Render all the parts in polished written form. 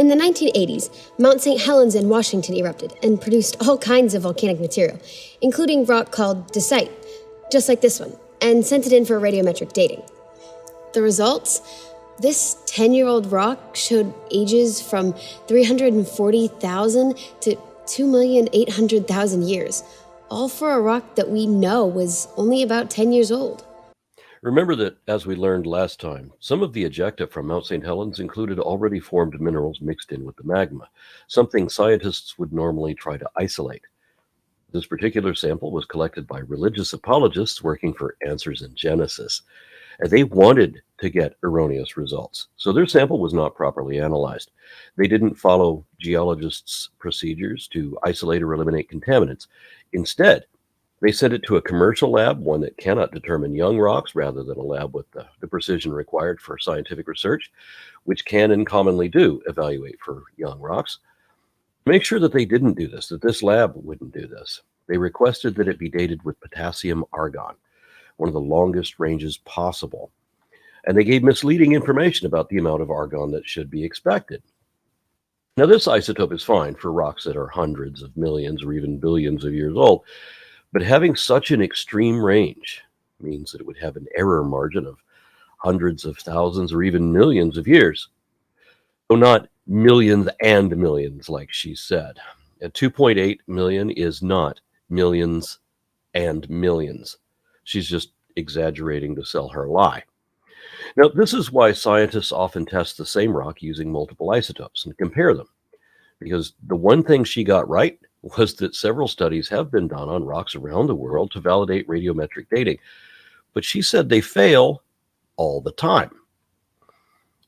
In the 1980s, Mount St. Helens in Washington erupted and produced all kinds of volcanic material, including rock called dacite, just like this one, and sent it in for radiometric dating. The results? This 10-year-old rock showed ages from 340,000 to 2,800,000 years, all for a rock that we know was only about 10 years old. Remember that, as we learned last time, some of the ejecta from Mount St. Helens included already formed minerals mixed in with the magma, something scientists would normally try to isolate. This particular sample was collected by religious apologists working for Answers in Genesis, and they wanted to get erroneous results, so their sample was not properly analyzed. They didn't follow geologists' procedures to isolate or eliminate contaminants. Instead, they sent it to a commercial lab, one that cannot determine young rocks, rather than a lab with the precision required for scientific research, which can and commonly do evaluate for young rocks. Make sure that they didn't do this, that this lab wouldn't do this. They requested that it be dated with potassium argon, one of the longest ranges possible. And they gave misleading information about the amount of argon that should be expected. Now, this isotope is fine for rocks that are hundreds of millions or even billions of years old. But having such an extreme range means that it would have an error margin of hundreds of thousands or even millions of years. Though not millions and millions, like she said. At 2.8 million is not millions and millions. She's just exaggerating to sell her lie. Now, this is why scientists often test the same rock using multiple isotopes and compare them. Because the one thing she got right was that several studies have been done on rocks around the world to validate radiometric dating, but she said they fail all the time.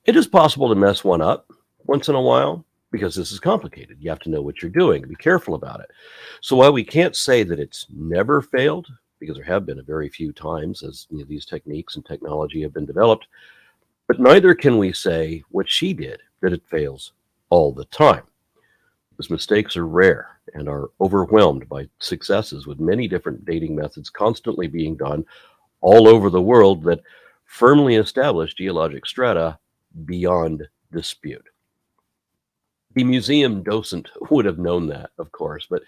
It is possible to mess one up once in a while because this is complicated. You have to know what you're doing, be careful about it. So while we can't say that it's never failed, because there have been a very few times as these techniques and technology have been developed, but neither can we say what she did, that it fails all the time. Because mistakes are rare and are overwhelmed by successes, with many different dating methods constantly being done all over the world that firmly establish geologic strata beyond dispute. The museum docent would have known that, of course, but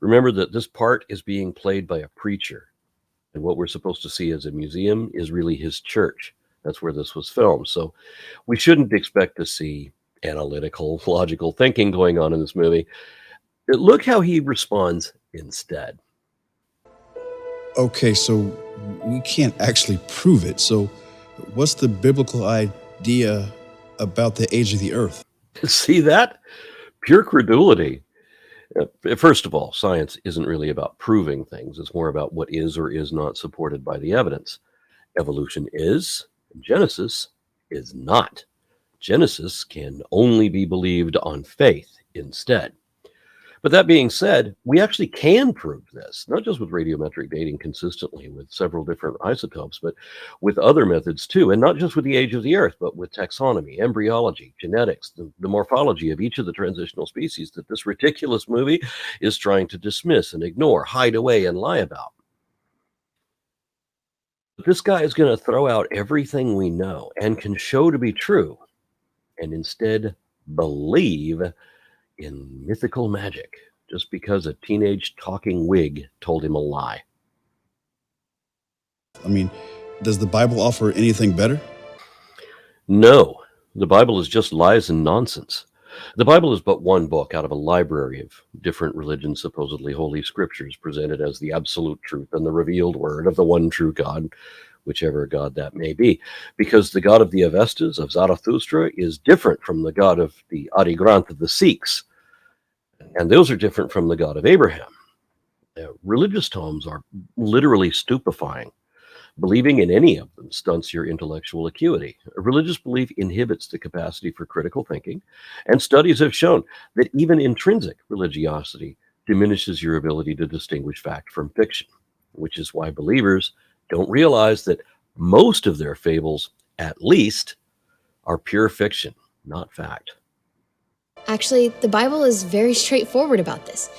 remember that this part is being played by a preacher, and what we're supposed to see as a museum is really his church. That's where this was filmed, so we shouldn't expect to see analytical, logical thinking going on in this movie. Look how he responds instead. Okay, so we can't actually prove it. So what's the biblical idea about the age of the earth? See that? Pure credulity. First of all, science isn't really about proving things. It's more about what is or is not supported by the evidence. Evolution is, and Genesis is not. Genesis can only be believed on faith instead. But that being said, we actually can prove this, not just with radiometric dating consistently with several different isotopes, but with other methods too, and not just with the age of the Earth, but with taxonomy, embryology, genetics, the morphology of each of the transitional species that this ridiculous movie is trying to dismiss and ignore, hide away, and lie about. But this guy is going to throw out everything we know and can show to be true, and instead believe in mythical magic just because a teenage talking wig told him a lie. I mean, does the Bible offer anything better? No, the Bible is just lies and nonsense. The Bible is but one book out of a library of different religions' supposedly holy scriptures presented as the absolute truth and the revealed word of the one true God, whichever God that may be. Because the God of the Avestas, of Zarathustra, is different from the God of the Adi Granth of the Sikhs. And those are different from the God of Abraham. Religious tomes are literally stupefying. Believing in any of them stunts your intellectual acuity. A religious belief inhibits the capacity for critical thinking, and studies have shown that even intrinsic religiosity diminishes your ability to distinguish fact from fiction, which is why believers don't realize that most of their fables, at least, are pure fiction, not fact. Actually, the Bible is very straightforward about this.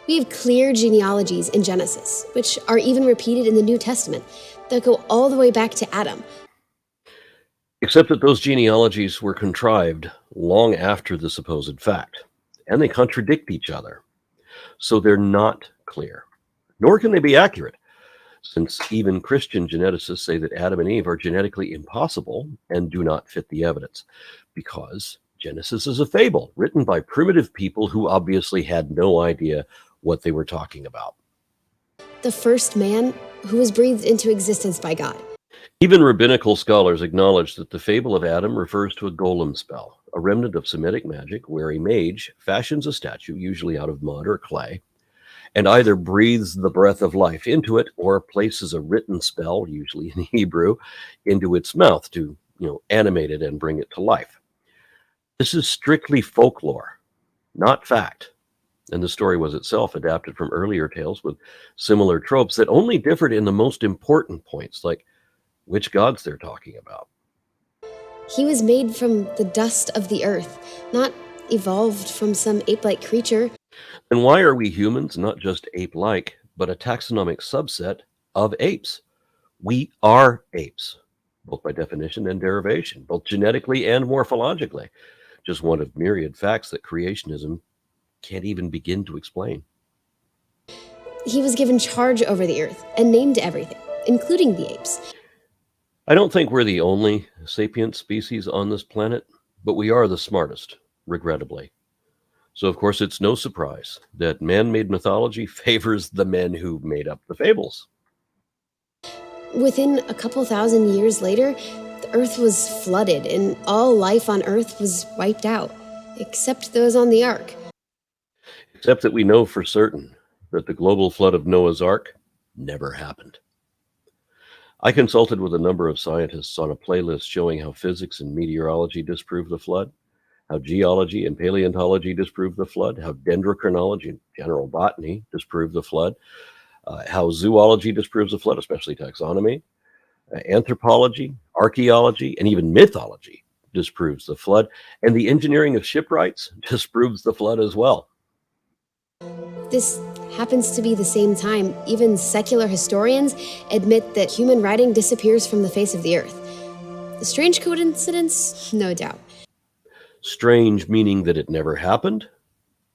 We have clear genealogies in Genesis, which are even repeated in the New Testament, that go all the way back to Adam. Except that those genealogies were contrived long after the supposed fact, and they contradict each other. So they're not clear, nor can they be accurate, since even Christian geneticists say that Adam and Eve are genetically impossible and do not fit the evidence, because Genesis is a fable written by primitive people who obviously had no idea what they were talking about. The first man who was breathed into existence by God. Even rabbinical scholars acknowledge that the fable of Adam refers to a golem spell, a remnant of Semitic magic where a mage fashions a statue, usually out of mud or clay, and either breathes the breath of life into it or places a written spell, usually in Hebrew, into its mouth to, animate it and bring it to life. This is strictly folklore, not fact. And the story was itself adapted from earlier tales with similar tropes that only differed in the most important points, like which gods they're talking about. He was made from the dust of the earth, not evolved from some ape-like creature. Then why are we humans not just ape-like, but a taxonomic subset of apes? We are apes, both by definition and derivation, both genetically and morphologically. Just one of myriad facts that creationism can't even begin to explain. He was given charge over the earth and named everything, including the apes. I don't think we're the only sapient species on this planet, but we are the smartest, regrettably. So, of course, it's no surprise that man-made mythology favors the men who made up the fables. Within a couple thousand years later, the earth was flooded and all life on earth was wiped out, except those on the ark. Except that we know for certain that the global flood of Noah's Ark never happened. I consulted with a number of scientists on a playlist showing how physics and meteorology disprove the flood, how geology and paleontology disprove the flood, how dendrochronology and general botany disprove the flood, how zoology disproves the flood, especially taxonomy, anthropology, archaeology, and even mythology disproves the flood, and the engineering of shipwrights disproves the flood as well. This happens to be the same time even secular historians admit that human writing disappears from the face of the earth. A strange coincidence? No doubt. Strange meaning that it never happened,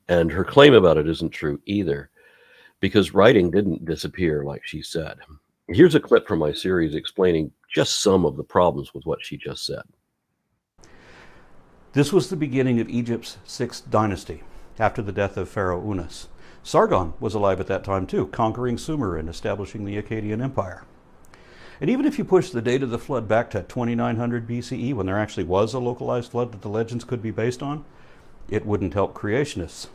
and her claim about it isn't true either, because writing didn't disappear like she said. Here's a clip from my series explaining just some of the problems with what she just said. This was the beginning of Egypt's 6th dynasty, after the death of Pharaoh Unas. Sargon was alive at that time too, conquering Sumer and establishing the Akkadian Empire. And even if you push the date of the flood back to 2900 BCE, when there actually was a localized flood that the legends could be based on, it wouldn't help creationists.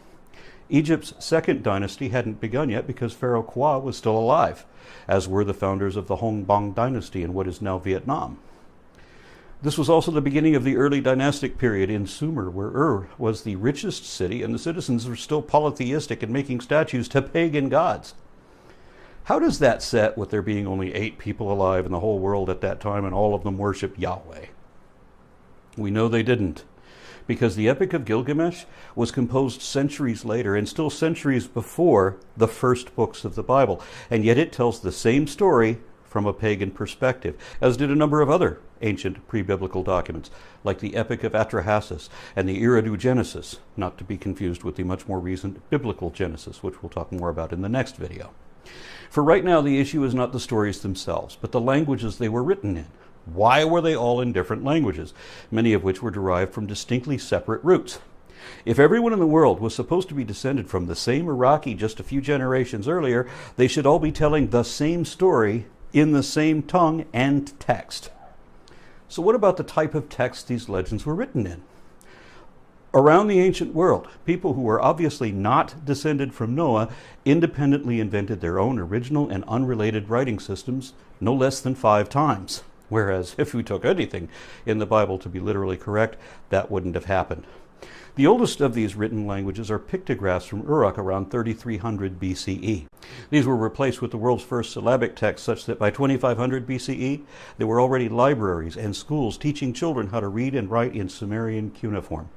Egypt's 2nd dynasty hadn't begun yet because Pharaoh Kwa was still alive, as were the founders of the Hong Bang dynasty in what is now Vietnam. This was also the beginning of the early dynastic period in Sumer, where Ur was the richest city and the citizens were still polytheistic and making statues to pagan gods. How does that set with there being only 8 people alive in the whole world at that time and all of them worship Yahweh? We know they didn't, because the Epic of Gilgamesh was composed centuries later and still centuries before the first books of the Bible, and yet it tells the same story from a pagan perspective, as did a number of other ancient pre-biblical documents, like the Epic of Atrahasis and the Eridu Genesis, not to be confused with the much more recent biblical Genesis, which we'll talk more about in the next video. For right now, the issue is not the stories themselves, but the languages they were written in. Why were they all in different languages, many of which were derived from distinctly separate roots? If everyone in the world was supposed to be descended from the same Iraqi just a few generations earlier, they should all be telling the same story in the same tongue and text. So what about the type of text these legends were written in? Around the ancient world, people who were obviously not descended from Noah independently invented their own original and unrelated writing systems no less than 5 times. Whereas if we took anything in the Bible to be literally correct, that wouldn't have happened. The oldest of these written languages are pictographs from Uruk around 3300 BCE. These were replaced with the world's first syllabic text, such that by 2500 BCE, there were already libraries and schools teaching children how to read and write in Sumerian cuneiform.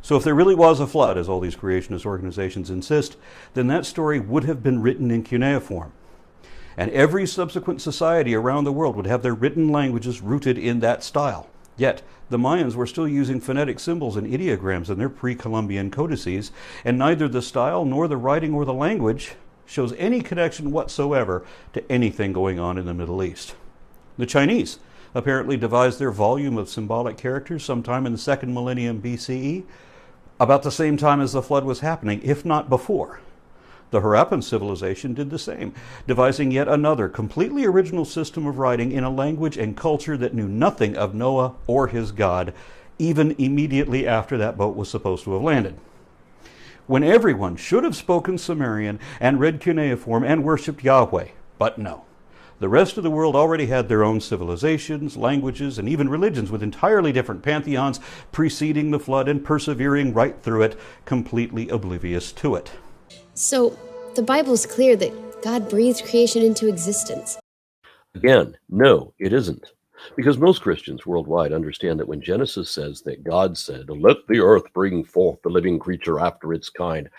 So if there really was a flood, as all these creationist organizations insist, then that story would have been written in cuneiform. And every subsequent society around the world would have their written languages rooted in that style. Yet, the Mayans were still using phonetic symbols and ideograms in their pre-Columbian codices, and neither the style nor the writing or the language shows any connection whatsoever to anything going on in the Middle East. The Chinese apparently devised their volume of symbolic characters sometime in the 2nd millennium BCE, about the same time as the flood was happening, if not before. The Harappan civilization did the same, devising yet another completely original system of writing in a language and culture that knew nothing of Noah or his God, even immediately after that boat was supposed to have landed. When everyone should have spoken Sumerian and read cuneiform and worshipped Yahweh, but no. The rest of the world already had their own civilizations, languages, and even religions with entirely different pantheons preceding the flood and persevering right through it, completely oblivious to it. So, the Bible's clear that God breathed creation into existence. Again, no, it isn't. Because most Christians worldwide understand that when Genesis says that God said, "Let the earth bring forth the living creature after its kind,"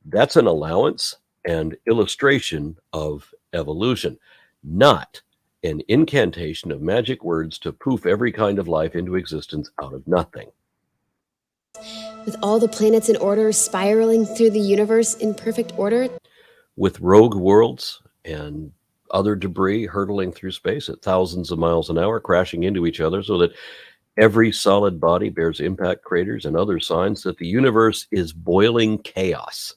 that's an allowance and illustration of evolution, not an incantation of magic words to poof every kind of life into existence out of nothing. With all the planets in order, spiraling through the universe in perfect order. With rogue worlds and other debris hurtling through space at thousands of miles an hour, crashing into each other so that every solid body bears impact craters and other signs that the universe is boiling chaos.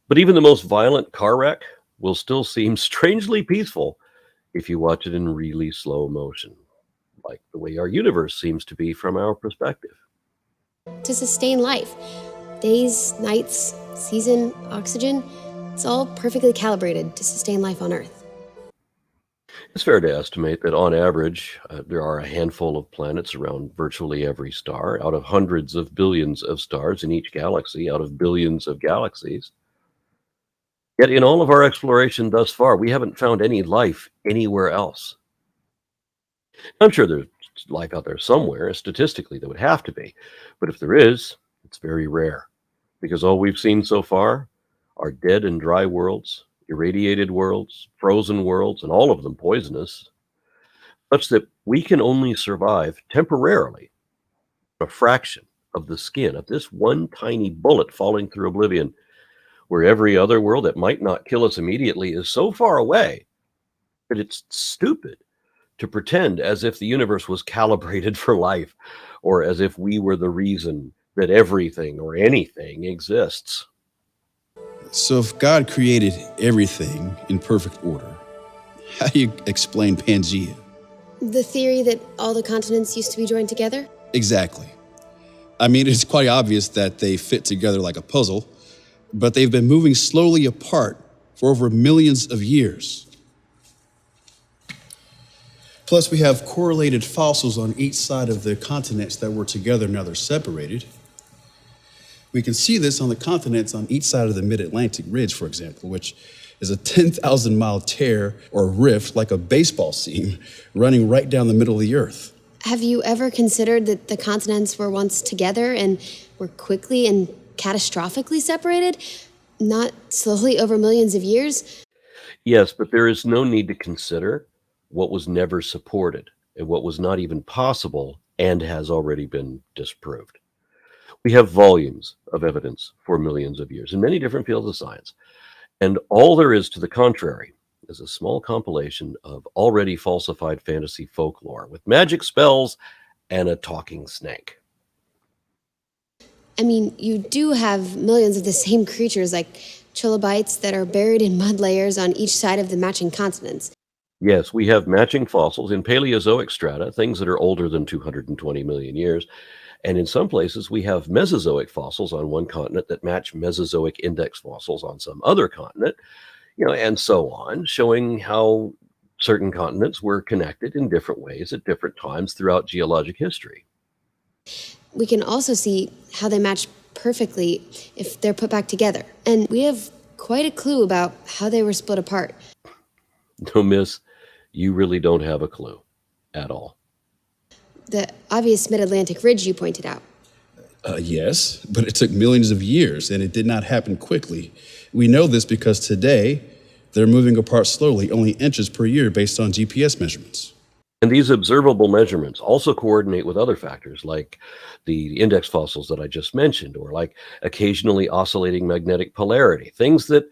But even the most violent car wreck will still seem strangely peaceful if you watch it in really slow motion, like the way our universe seems to be from our perspective. To sustain life. Days, nights, season, oxygen, it's all perfectly calibrated to sustain life on Earth. It's fair to estimate that on average, there are a handful of planets around virtually every star, out of hundreds of billions of stars in each galaxy, out of billions of galaxies. Yet in all of our exploration thus far, we haven't found any life anywhere else. I'm sure there's life out there somewhere, statistically there would have to be. But if there is, it's very rare. Because all we've seen so far are dead and dry worlds, irradiated worlds, frozen worlds, and all of them poisonous, such that we can only survive temporarily a fraction of the skin of this one tiny bullet falling through oblivion, where every other world that might not kill us immediately is so far away that it's stupid to pretend as if the universe was calibrated for life, or as if we were the reason that everything or anything exists. So if God created everything in perfect order, how do you explain Pangea? The theory that all the continents used to be joined together? Exactly. I mean, it's quite obvious that they fit together like a puzzle, but they've been moving slowly apart for over millions of years. Plus, we have correlated fossils on each side of the continents that were together, now they're separated. We can see this on the continents on each side of the mid-Atlantic ridge, for example, which is a 10,000-mile tear or rift like a baseball seam running right down the middle of the Earth. Have you ever considered that the continents were once together and were quickly and catastrophically separated, not slowly over millions of years? Yes, but there is no need to consider what was never supported and what was not even possible and has already been disproved. We have volumes of evidence for millions of years in many different fields of science, and all there is to the contrary is a small compilation of already falsified fantasy folklore with magic spells and a talking snake. I mean, you do have millions of the same creatures like trilobites that are buried in mud layers on each side of the matching continents. Yes, we have matching fossils in Paleozoic strata, things that are older than 220 million years. And in some places, we have Mesozoic fossils on one continent that match Mesozoic index fossils on some other continent, and so on, showing how certain continents were connected in different ways at different times throughout geologic history. We can also see how they match perfectly if they're put back together. And we have quite a clue about how they were split apart. No, miss, you really don't have a clue at all. The obvious mid-Atlantic ridge you pointed out. Yes, but it took millions of years, and it did not happen quickly. We know this because today, they're moving apart slowly, only inches per year based on GPS measurements. And these observable measurements also coordinate with other factors like the index fossils that I just mentioned, or like occasionally oscillating magnetic polarity, things that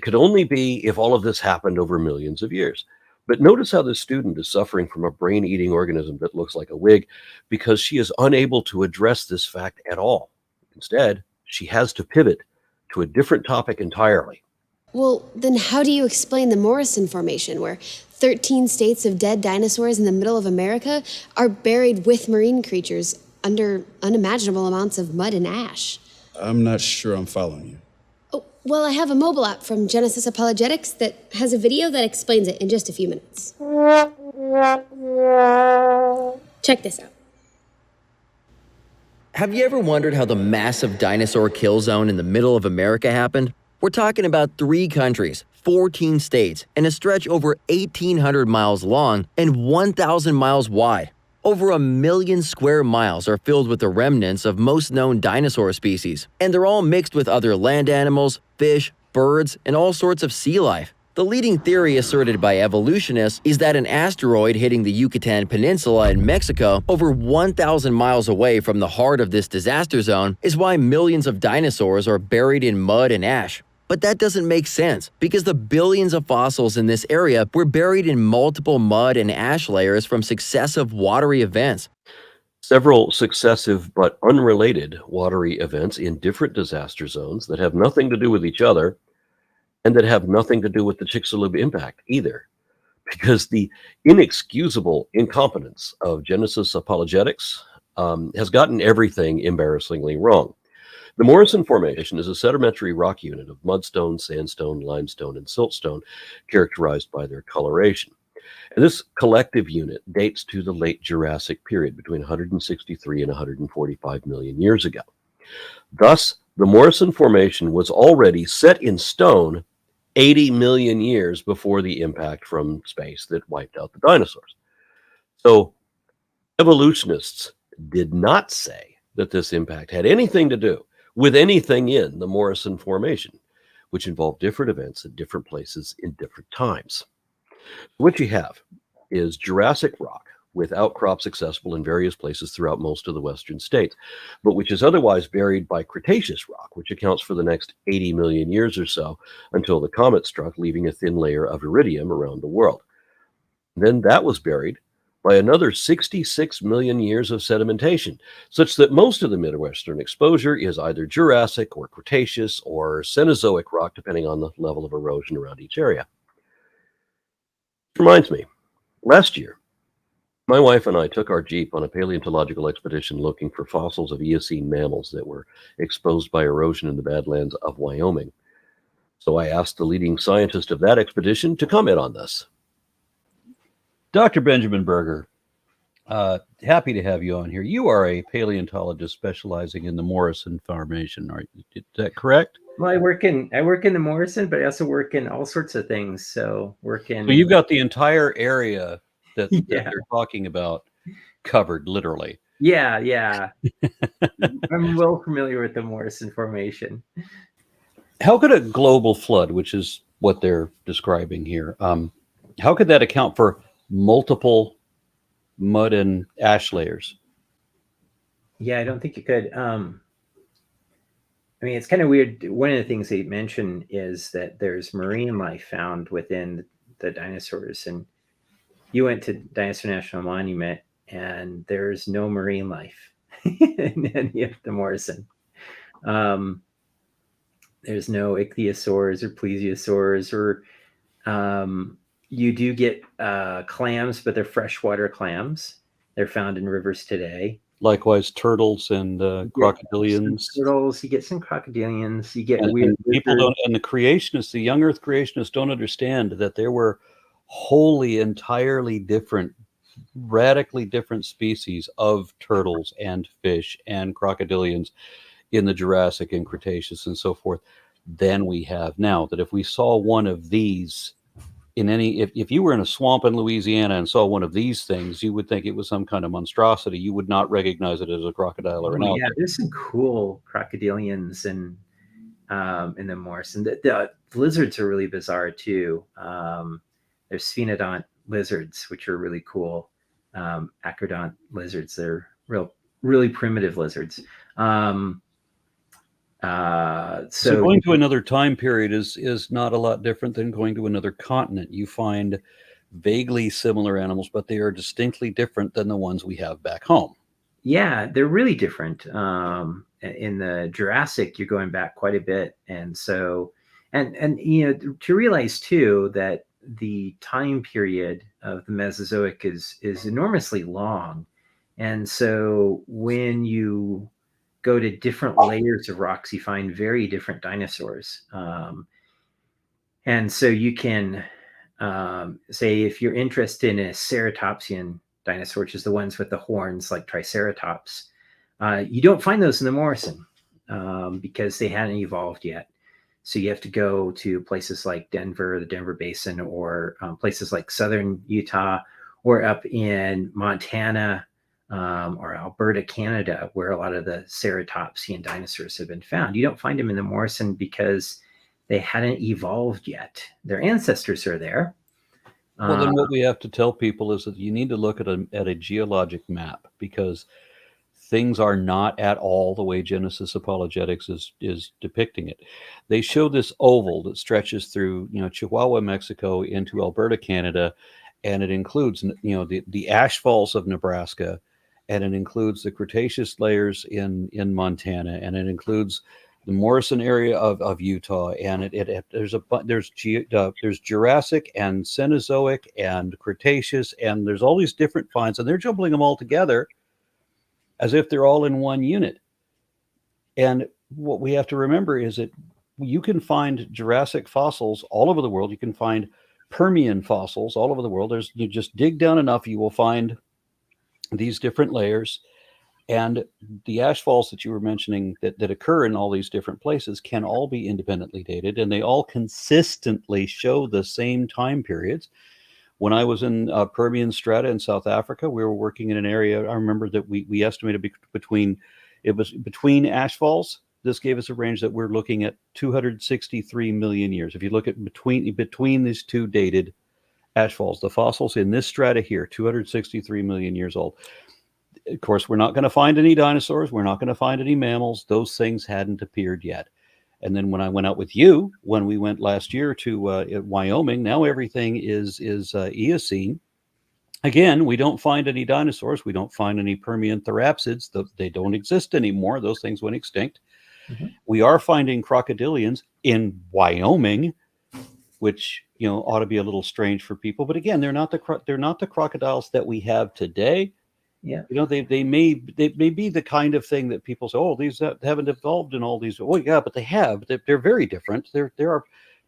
could only be if all of this happened over millions of years. But notice how this student is suffering from a brain-eating organism that looks like a wig because she is unable to address this fact at all. Instead, she has to pivot to a different topic entirely. Well, then how do you explain the Morrison Formation, where 13 states of dead dinosaurs in the middle of America are buried with marine creatures under unimaginable amounts of mud and ash? I'm not sure I'm following you. Oh, well, I have a mobile app from Genesis Apologetics that has a video that explains it in just a few minutes. Check this out. Have you ever wondered how the massive dinosaur kill zone in the middle of America happened? We're talking about 3 countries, 14 states, and a stretch over 1,800 miles long and 1,000 miles wide. Over 1 million square miles are filled with the remnants of most known dinosaur species, and they're all mixed with other land animals, fish, birds, and all sorts of sea life. The leading theory asserted by evolutionists is that an asteroid hitting the Yucatan Peninsula in Mexico, over 1,000 miles away from the heart of this disaster zone, is why millions of dinosaurs are buried in mud and ash. But that doesn't make sense, because the billions of fossils in this area were buried in multiple mud and ash layers from successive watery events. Several successive but unrelated watery events in different disaster zones that have nothing to do with each other and that have nothing to do with the Chicxulub impact either. Because the inexcusable incompetence of Genesis Apologetics has gotten everything embarrassingly wrong. The Morrison Formation is a sedimentary rock unit of mudstone, sandstone, limestone, and siltstone characterized by their coloration. And this collective unit dates to the late Jurassic period between 163 and 145 million years ago. Thus, the Morrison Formation was already set in stone 80 million years before the impact from space that wiped out the dinosaurs. So, evolutionists did not say that this impact had anything to do with anything in the Morrison Formation, which involved different events at different places in different times. What you have is Jurassic rock with outcrops accessible in various places throughout most of the western states, but which is otherwise buried by Cretaceous rock, which accounts for the next 80 million years or so until the comet struck, leaving a thin layer of iridium around the world. Then that was buried by another 66 million years of sedimentation, such that most of the Midwestern exposure is either Jurassic or Cretaceous or Cenozoic rock, depending on the level of erosion around each area. Which reminds me, last year, my wife and I took our Jeep on a paleontological expedition looking for fossils of Eocene mammals that were exposed by erosion in the Badlands of Wyoming. So I asked the leading scientist of that expedition to comment on this. Dr. Benjamin Berger, happy to have you on here. You are a paleontologist specializing in the Morrison Formation. Is that correct? Well, I work in the Morrison, but I also work in all sorts of things. So you've got the entire area that Yeah. you're talking about covered, literally. Yeah. I'm well familiar with the Morrison Formation. How could a global flood, which is what they're describing here, how could that account for multiple mud and ash layers? Yeah, I don't think you could. I mean, it's kind of weird. One of the things they mention is that there's marine life found within the dinosaurs. And you went to Dinosaur National Monument, and there's no marine life in any of the Morrison. There's no ichthyosaurs or plesiosaurs, or you do get clams, but they're freshwater clams. They're found in rivers today. Likewise, turtles and crocodilians. Turtles, you get some crocodilians. You get And weird. people don't, and the creationists, the young Earth creationists, don't understand that there were wholly, entirely different, radically different species of turtles and fish and crocodilians in the Jurassic and Cretaceous and so forth than we have now. That if we saw one of these in any, if you were in a swamp in Louisiana and saw one of these things, you would think it was some kind of monstrosity. You would not recognize it as a crocodile or an alligator. Yeah, there's some cool crocodilians in the Morrison. The lizards are really bizarre too. There's sphenodont lizards, which are really cool. Acrodont lizards. They're really primitive lizards. So going to another time period is not a lot different than going to another continent. You find vaguely similar animals, but they are distinctly different than the ones we have back home. Yeah, they're really different. In the Jurassic, you're going back quite a bit, and so and to realize too that the time period of the Mesozoic is enormously long, and so when you go to different layers of rocks, you find very different dinosaurs. And so you can say if you're interested in a ceratopsian dinosaur, which is the ones with the horns like Triceratops, you don't find those in the Morrison because they hadn't evolved yet. So you have to go to places like Denver, the Denver Basin, or places like southern Utah, or up in Montana, or Alberta, Canada, where a lot of the ceratopsian dinosaurs have been found. You don't find them in the Morrison because they hadn't evolved yet. Their ancestors are there. Well, then what we have to tell people is that you need to look at a geologic map, because things are not at all the way Genesis Apologetics is depicting it. They show this oval that stretches through, Chihuahua, Mexico into Alberta, Canada, and it includes, the ash falls of Nebraska, and it includes the Cretaceous layers in Montana, and it includes the Morrison area of Utah, and there's Jurassic and Cenozoic and Cretaceous, and there's all these different finds, and they're jumbling them all together as if they're all in one unit. And what we have to remember is that you can find Jurassic fossils all over the world. You can find Permian fossils all over the world. You just dig down enough, you will find these different layers. And the ash falls that you were mentioning that occur in all these different places can all be independently dated, and they all consistently show the same time periods. When I was in Permian strata in South Africa, we were working in an area. I remember that we estimated between ash falls. This gave us a range that we're looking at 263 million years. If you look at between these two dated ash falls, the fossils in this strata here, 263 million years old. Of course, we're not going to find any dinosaurs. We're not going to find any mammals. Those things hadn't appeared yet. And then when I went out with you, when we went last year to Wyoming, now everything is Eocene. Again, we don't find any dinosaurs. We don't find any Permian therapsids. They don't exist anymore. Those things went extinct. Mm-hmm. We are finding crocodilians in Wyoming, which ought to be a little strange for people. But again, they're not the crocodiles that we have today. Yeah, they may be the kind of thing that people say, oh, these haven't evolved in all these. Well, yeah, but they have. They're very different. There are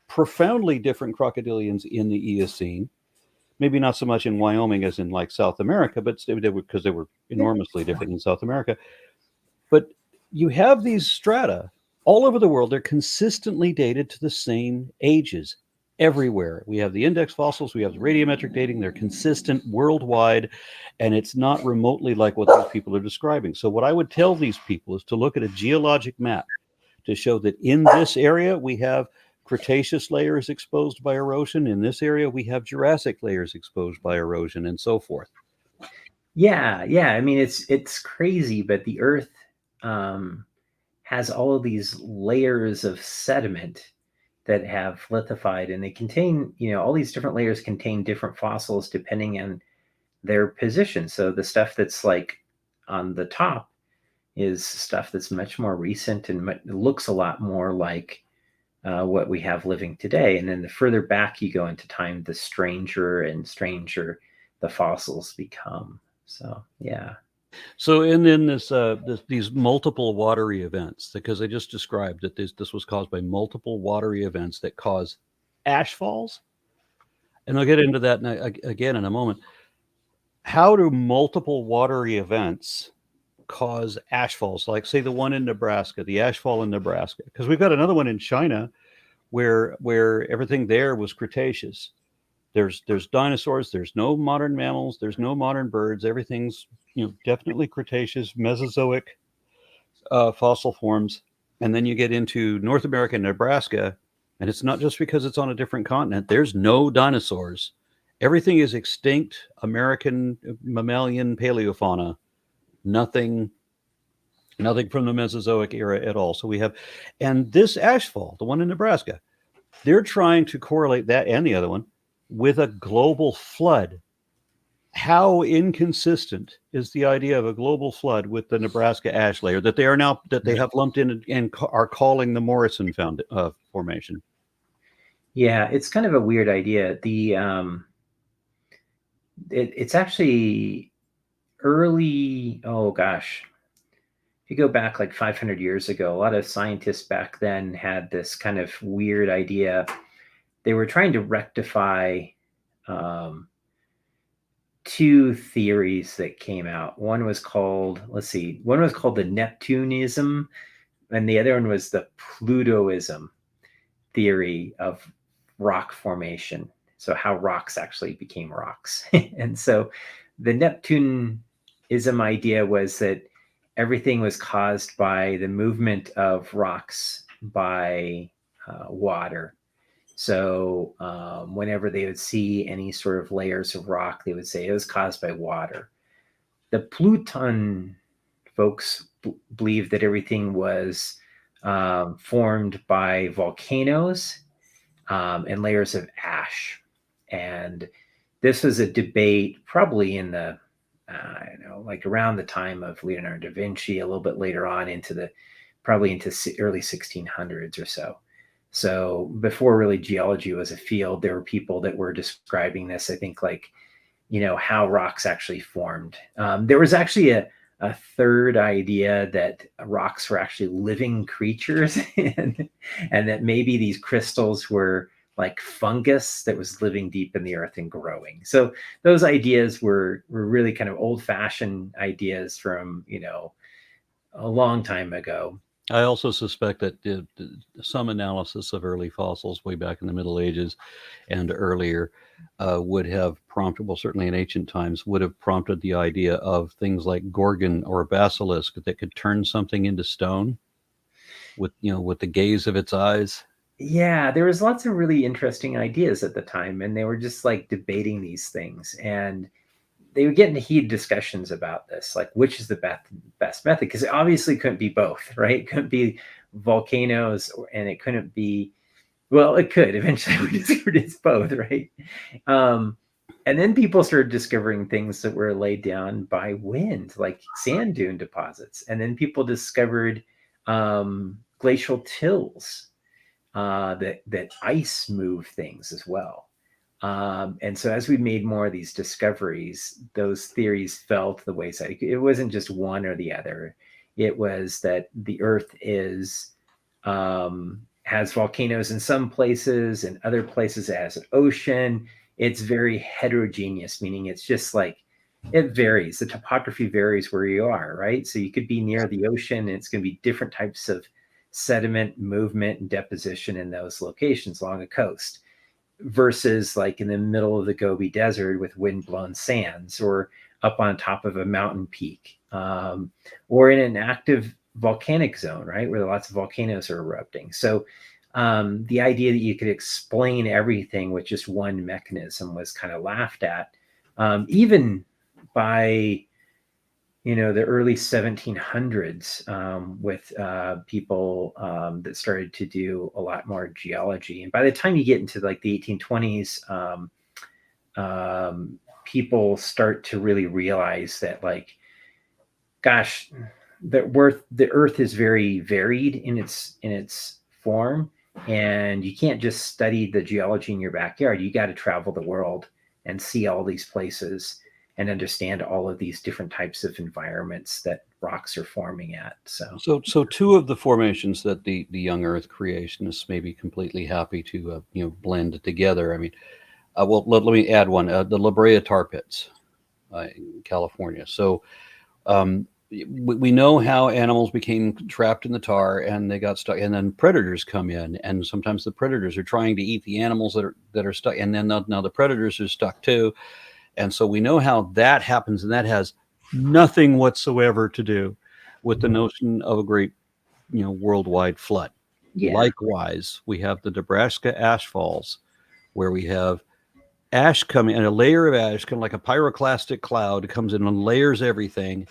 profoundly different crocodilians in the Eocene. Maybe not so much in Wyoming as in like South America, but because they were enormously different in South America. But you have these strata all over the world. They're consistently dated to the same ages. Everywhere. We have the index fossils, we have the radiometric dating, they're consistent worldwide, and it's not remotely like what these people are describing. So what I would tell these people is to look at a geologic map to show that in this area we have Cretaceous layers exposed by erosion, in this area we have Jurassic layers exposed by erosion, and so forth. Yeah. I mean, it's crazy, but the Earth has all of these layers of sediment that have lithified, and they contain, all these different layers contain different fossils depending on their position. So the stuff that's like on the top is stuff that's much more recent and looks a lot more like what we have living today. And then the further back you go into time, the stranger and stranger the fossils become. So, yeah. So, and then these multiple watery events, because I just described that this was caused by multiple watery events that cause ash falls, and I'll get into that again in a moment. How do multiple watery events cause ash falls? Like, say, the one in Nebraska, the ash fall in Nebraska, because we've got another one in China where everything there was Cretaceous. There's dinosaurs. There's no modern mammals. There's no modern birds. Everything's definitely Cretaceous, Mesozoic fossil forms. And then you get into North America, Nebraska, and it's not just because it's on a different continent. There's no dinosaurs Everything is extinct American mammalian paleofauna. Nothing from the Mesozoic era at all. So we have, and this ashfall, the one in Nebraska, they're trying to correlate that and the other one with a global flood. How inconsistent is the idea of a global flood with the Nebraska ash layer that they are now that they have lumped in and are calling the Morrison formation? Yeah, it's kind of a weird idea. It's actually early. Oh gosh, if you go back like 500 years ago, a lot of scientists back then had this kind of weird idea. They were trying to rectify two theories that came out. One was called the Neptunism, and the other one was the Plutoism theory of rock formation. So how rocks actually became rocks. And so the Neptunism idea was that everything was caused by the movement of rocks by water. So whenever they would see any sort of layers of rock, they would say it was caused by water. The Pluton folks believed that everything was formed by volcanoes and layers of ash. And this was a debate probably in the, I don't know, like around the time of Leonardo da Vinci, a little bit later on probably into early 1600s or so. So before really geology was a field, there were people that were describing this, I think, like, how rocks actually formed. There was actually a third idea that rocks were actually living creatures and that maybe these crystals were like fungus that was living deep in the earth and growing. So those ideas were really kind of old-fashioned ideas from, a long time ago. I also suspect that some analysis of early fossils way back in the Middle Ages and earlier would have prompted, well, certainly in ancient times, would have prompted the idea of things like Gorgon or basilisk that could turn something into stone with the gaze of its eyes. Yeah, there was lots of really interesting ideas at the time, and they were just like debating these things, and they would get into heated discussions about this, like which is the best method, because it obviously couldn't be both, right? It couldn't be volcanoes, and it couldn't be, well, it could. Eventually we discovered it's both, right? And then people started discovering things that were laid down by wind, like sand dune deposits. And then people discovered glacial tills that ice move things as well. And so as we made more of these discoveries, those theories fell to the wayside. It wasn't just one or the other. It was that the Earth has volcanoes in some places, and other places it has an ocean. It's very heterogeneous, meaning it's just like, it varies. The topography varies where you are, right? So you could be near the ocean, and it's going to be different types of sediment movement and deposition in those locations along a coast, versus like in the middle of the Gobi Desert with windblown sands, or up on top of a mountain peak, or in an active volcanic zone, right, where lots of volcanoes are erupting. So the idea that you could explain everything with just one mechanism was kind of laughed at, even by the early 1700s, with people that started to do a lot more geology. And by the time you get into like the 1820s, people start to really realize that, like, gosh, the Earth is very varied in its form, and you can't just study the geology in your backyard. You got to travel the world and see all these places and understand all of these different types of environments that rocks are forming at. So two of the formations that the young Earth creationists may be completely happy to blend together. I mean, well, let me add one: the La Brea tar pits in California. So we know how animals became trapped in the tar and they got stuck, and then predators come in, and sometimes the predators are trying to eat the animals that are stuck, and then now the predators are stuck too. And so we know how that happens, and that has nothing whatsoever to do with the notion of a great, worldwide flood. Yeah. Likewise, we have the Nebraska ash falls, where we have ash coming, and a layer of ash, kind of like a pyroclastic cloud, comes in and layers everything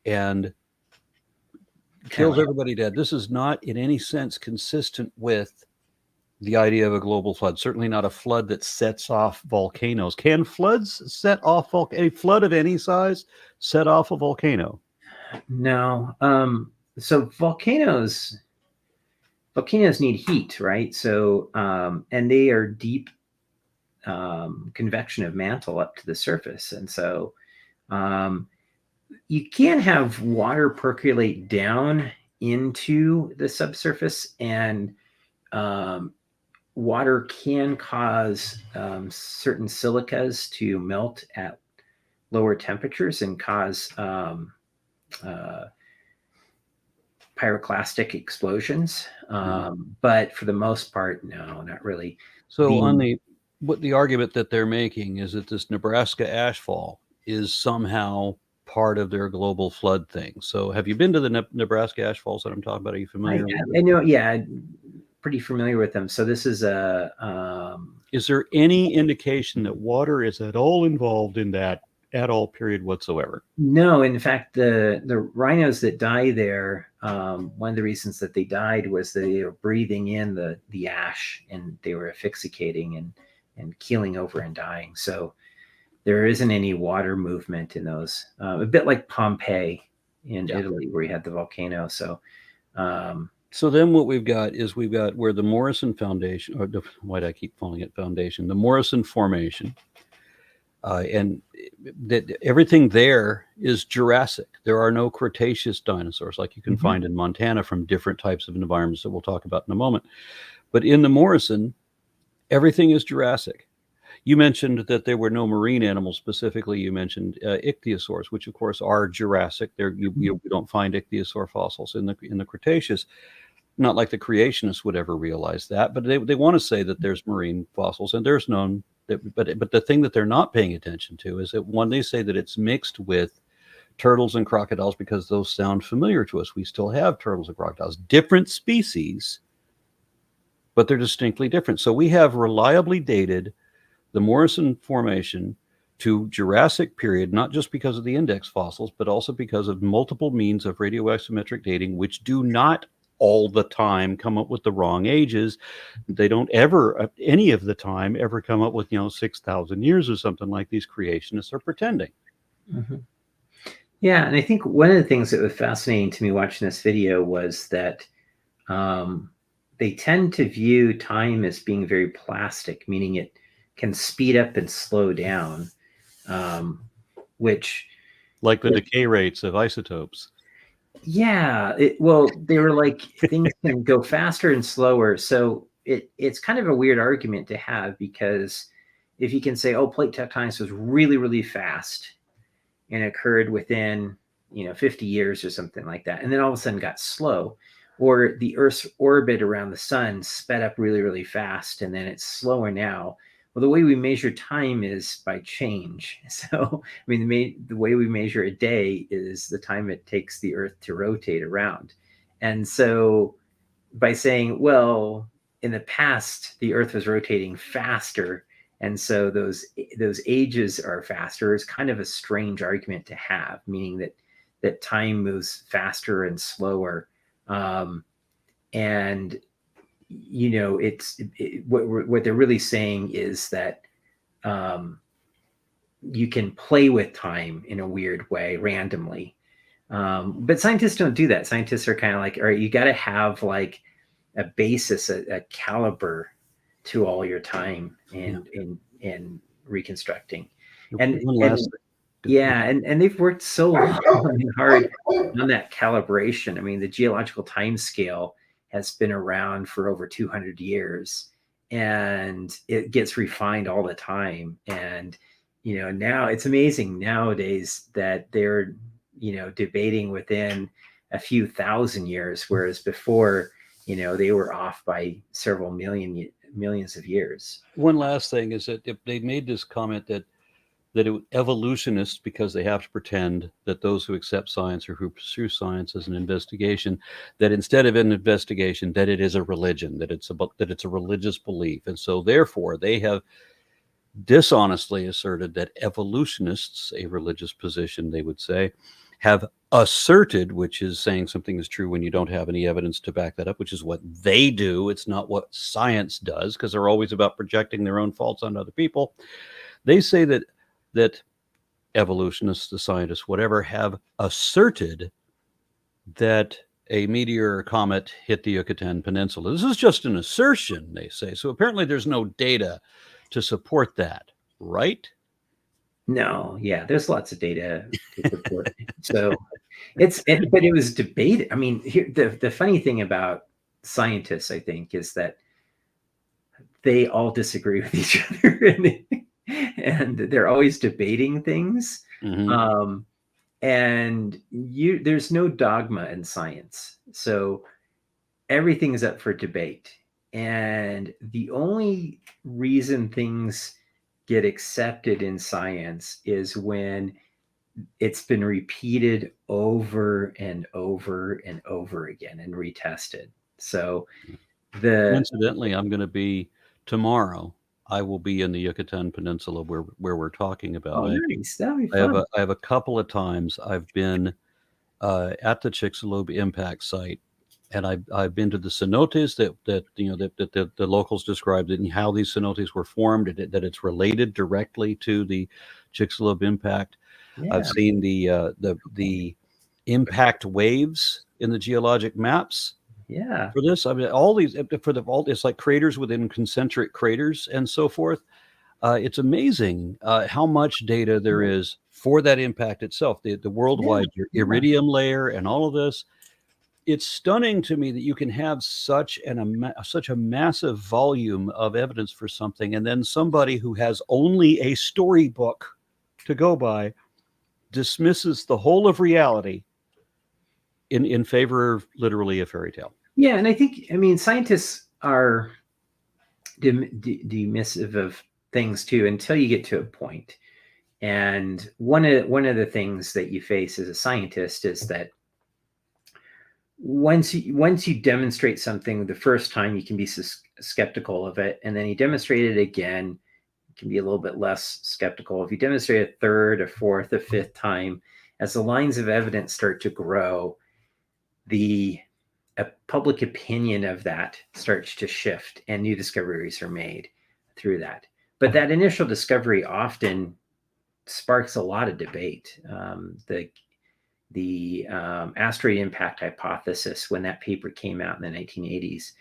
and kills everybody dead. This is not in any sense consistent with the idea of a global flood. Certainly not a flood that sets off volcanoes. Can floods set off a flood of any size set off a volcano? No. So volcanoes need heat, right? So and they are deep convection of mantle up to the surface, and so you can have water percolate down into the subsurface, and water can cause certain silicas to melt at lower temperatures and cause pyroclastic explosions. But for the most part, no, not really. So what the argument that they're making is that this Nebraska ashfall is somehow part of their global flood thing. So have you been to the Nebraska ashfalls that I'm talking about? Are you familiar with them? I know, yeah, pretty familiar with them. So this is is there any indication that water is at all involved in that at all period whatsoever? No, in fact, the rhinos that die there, one of the reasons that they died was that they were breathing in the ash, and they were asphyxiating and keeling over and dying. So there isn't any water movement in those. A bit like Pompeii in Italy, where you had the volcano. So then what we've got where the Morrison Foundation, or why do I keep calling it foundation? The Morrison Formation, and that everything there is Jurassic. There are no Cretaceous dinosaurs like you can find in Montana from different types of environments that we'll talk about in a moment. But in the Morrison, everything is Jurassic. You mentioned that there were no marine animals. Specifically, you mentioned ichthyosaurs, which of course are Jurassic. There, you don't find ichthyosaur fossils in the Cretaceous. Not like the creationists would ever realize that, but they want to say that there's marine fossils, and there's none. But the thing that they're not paying attention to is that when they say that it's mixed with turtles and crocodiles, because those sound familiar to us. We still have turtles and crocodiles, different species, but they're distinctly different. So we have reliably dated the Morrison Formation to Jurassic period, not just because of the index fossils, but also because of multiple means of radioisometric dating, which do not all the time come up with the wrong ages. They don't ever, any of the time, ever come up with, 6,000 years or something like these creationists are pretending. Mm-hmm. Yeah, and I think one of the things that was fascinating to me watching this video was that they tend to view time as being very plastic, meaning it can speed up and slow down, which... Like the decay rates of isotopes. Yeah, they were like, things can go faster and slower. So it's kind of a weird argument to have, because if you can say, oh, plate tectonics was really, really fast and occurred within, 50 years or something like that, and then all of a sudden got slow, or the Earth's orbit around the sun sped up really, really fast, and then it's slower now. Well, the way we measure time is by change. So, I mean, the way we measure a day is the time it takes the Earth to rotate around. And so by saying, well, in the past, the Earth was rotating faster, and so those ages are faster, is kind of a strange argument to have, meaning that time moves faster and slower. And what they're really saying is that you can play with time in a weird way randomly, but scientists don't do that. Scientists are kind of like, all right, you got to have like a basis, a caliber to all your time and reconstructing. And they've worked so hard on that calibration. I mean, the geological time scale has been around for over 200 years, and it gets refined all the time. And, now it's amazing nowadays that they're, debating within a few thousand years, whereas before, they were off by several millions of years. One last thing is that if they made this comment that evolutionists, because they have to pretend that those who accept science or who pursue science as an investigation, that instead of an investigation, that it is a religion, that it's a religious belief. And so therefore they have dishonestly asserted that evolutionists, a religious position they would say, have asserted, which is saying something is true when you don't have any evidence to back that up, which is what they do. It's not what science does, because they're always about projecting their own faults on other people. They say that evolutionists, the scientists, whatever, have asserted that a meteor or comet hit the Yucatan Peninsula. This is just an assertion, they say. So apparently there's no data to support that, right? No, yeah, there's lots of data to support. So but it was debated. I mean, here the funny thing about scientists, I think, is that they all disagree with each other, and they're always debating things. Mm-hmm. And there's no dogma in science, so everything is up for debate. And the only reason things get accepted in science is when it's been repeated over and over and over again and retested. So incidentally, I'm going to be tomorrow. I will be in the Yucatan Peninsula where we're talking about. Nice. That'll be fun. I have a couple of times I've been at the Chicxulub impact site, and I've been to the cenotes that the locals described it, and how these cenotes were formed, that it's related directly to the Chicxulub impact. Yeah. I've seen the impact waves in the geologic maps. Yeah. For this, I mean, it's like craters within concentric craters and so forth. It's amazing how much data there is for that impact itself, the worldwide iridium layer and all of this. It's stunning to me that you can have such a massive volume of evidence for something, and then somebody who has only a storybook to go by dismisses the whole of reality in favor of literally a fairy tale. Yeah, and I mean, scientists are dismissive of things too until you get to a point. And one of the things that you face as a scientist is that once you demonstrate something the first time, you can be skeptical of it, and then you demonstrate it again, you can be a little bit less skeptical. If you demonstrate a third, a fourth, a fifth time, as the lines of evidence start to grow, the public opinion of that starts to shift, and new discoveries are made through that. But that initial discovery often sparks a lot of debate. The asteroid impact hypothesis, when that paper came out in the 1980s,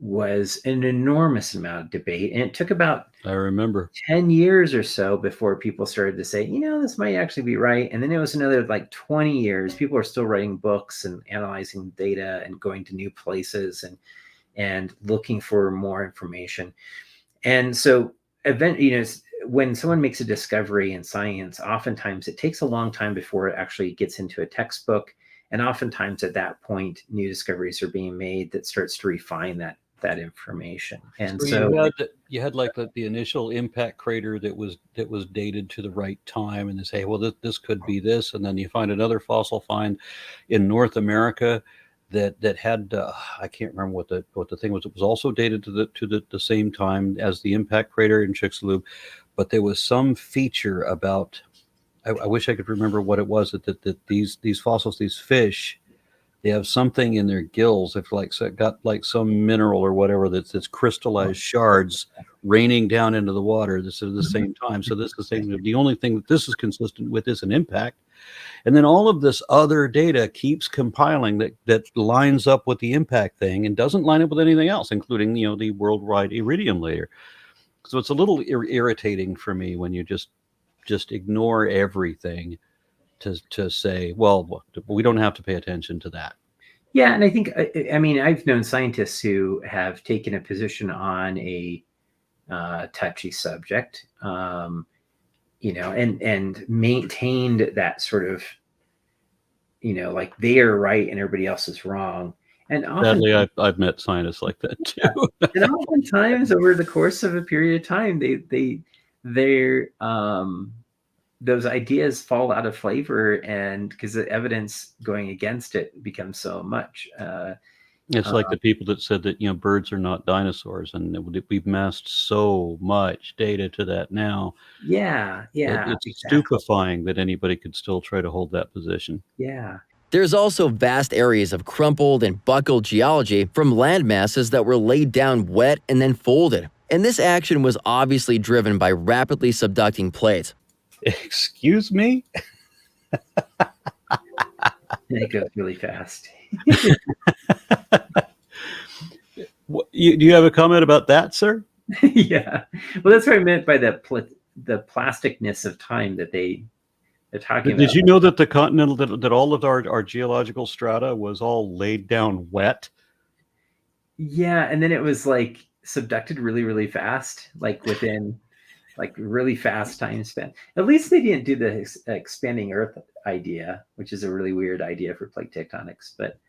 was an enormous amount of debate, and it took about, I remember, 10 years or so before people started to say, this might actually be right. And then it was another like 20 years. People are still writing books and analyzing data and going to new places and looking for more information. And so when someone makes a discovery in science, oftentimes it takes a long time before it actually gets into a textbook. And oftentimes at that point, new discoveries are being made that starts to refine that information. And so you had like the initial impact crater that was dated to the right time, and they say, well, this could be this, and then you find another fossil find in North America that had I can't remember what the thing was. It was also dated to the same time as the impact crater in Chicxulub, but there was some feature about, I wish I could remember what it was, that these fossils, these fish, they have something in their gills. They've got like some mineral or whatever that's crystallized shards raining down into the water. This is at the same time. So this is the same. The only thing that this is consistent with is an impact. And then all of this other data keeps compiling that lines up with the impact thing and doesn't line up with anything else, including the worldwide iridium layer. So it's a little irritating for me when you just ignore everything to say, well, we don't have to pay attention to that. Yeah, and I think, I mean, I've known scientists who have taken a position on a touchy subject, and maintained that sort of, like they are right and everybody else is wrong. And sadly, I've met scientists like that too. And oftentimes, over the course of a period of time, they're those ideas fall out of flavor, and because the evidence going against it becomes so much, It's like the people that said that, birds are not dinosaurs, and we've amassed so much data to that now. Yeah, It's exactly. stupefying that anybody could still try to hold that position. Yeah. There's also vast areas of crumpled and buckled geology from land masses that were laid down wet and then folded. And this action was obviously driven by rapidly subducting plates. Excuse me? And it goes really fast. Do you have a comment about that, sir? Yeah. Well, that's what I meant by the plasticness of time that they're talking about. Did you know that the continental, that all of our geological strata was all laid down wet? Yeah, and then it was like subducted really, really fast, like within like really fast time span. At least they didn't do the expanding Earth idea, which is a really weird idea for plate tectonics. But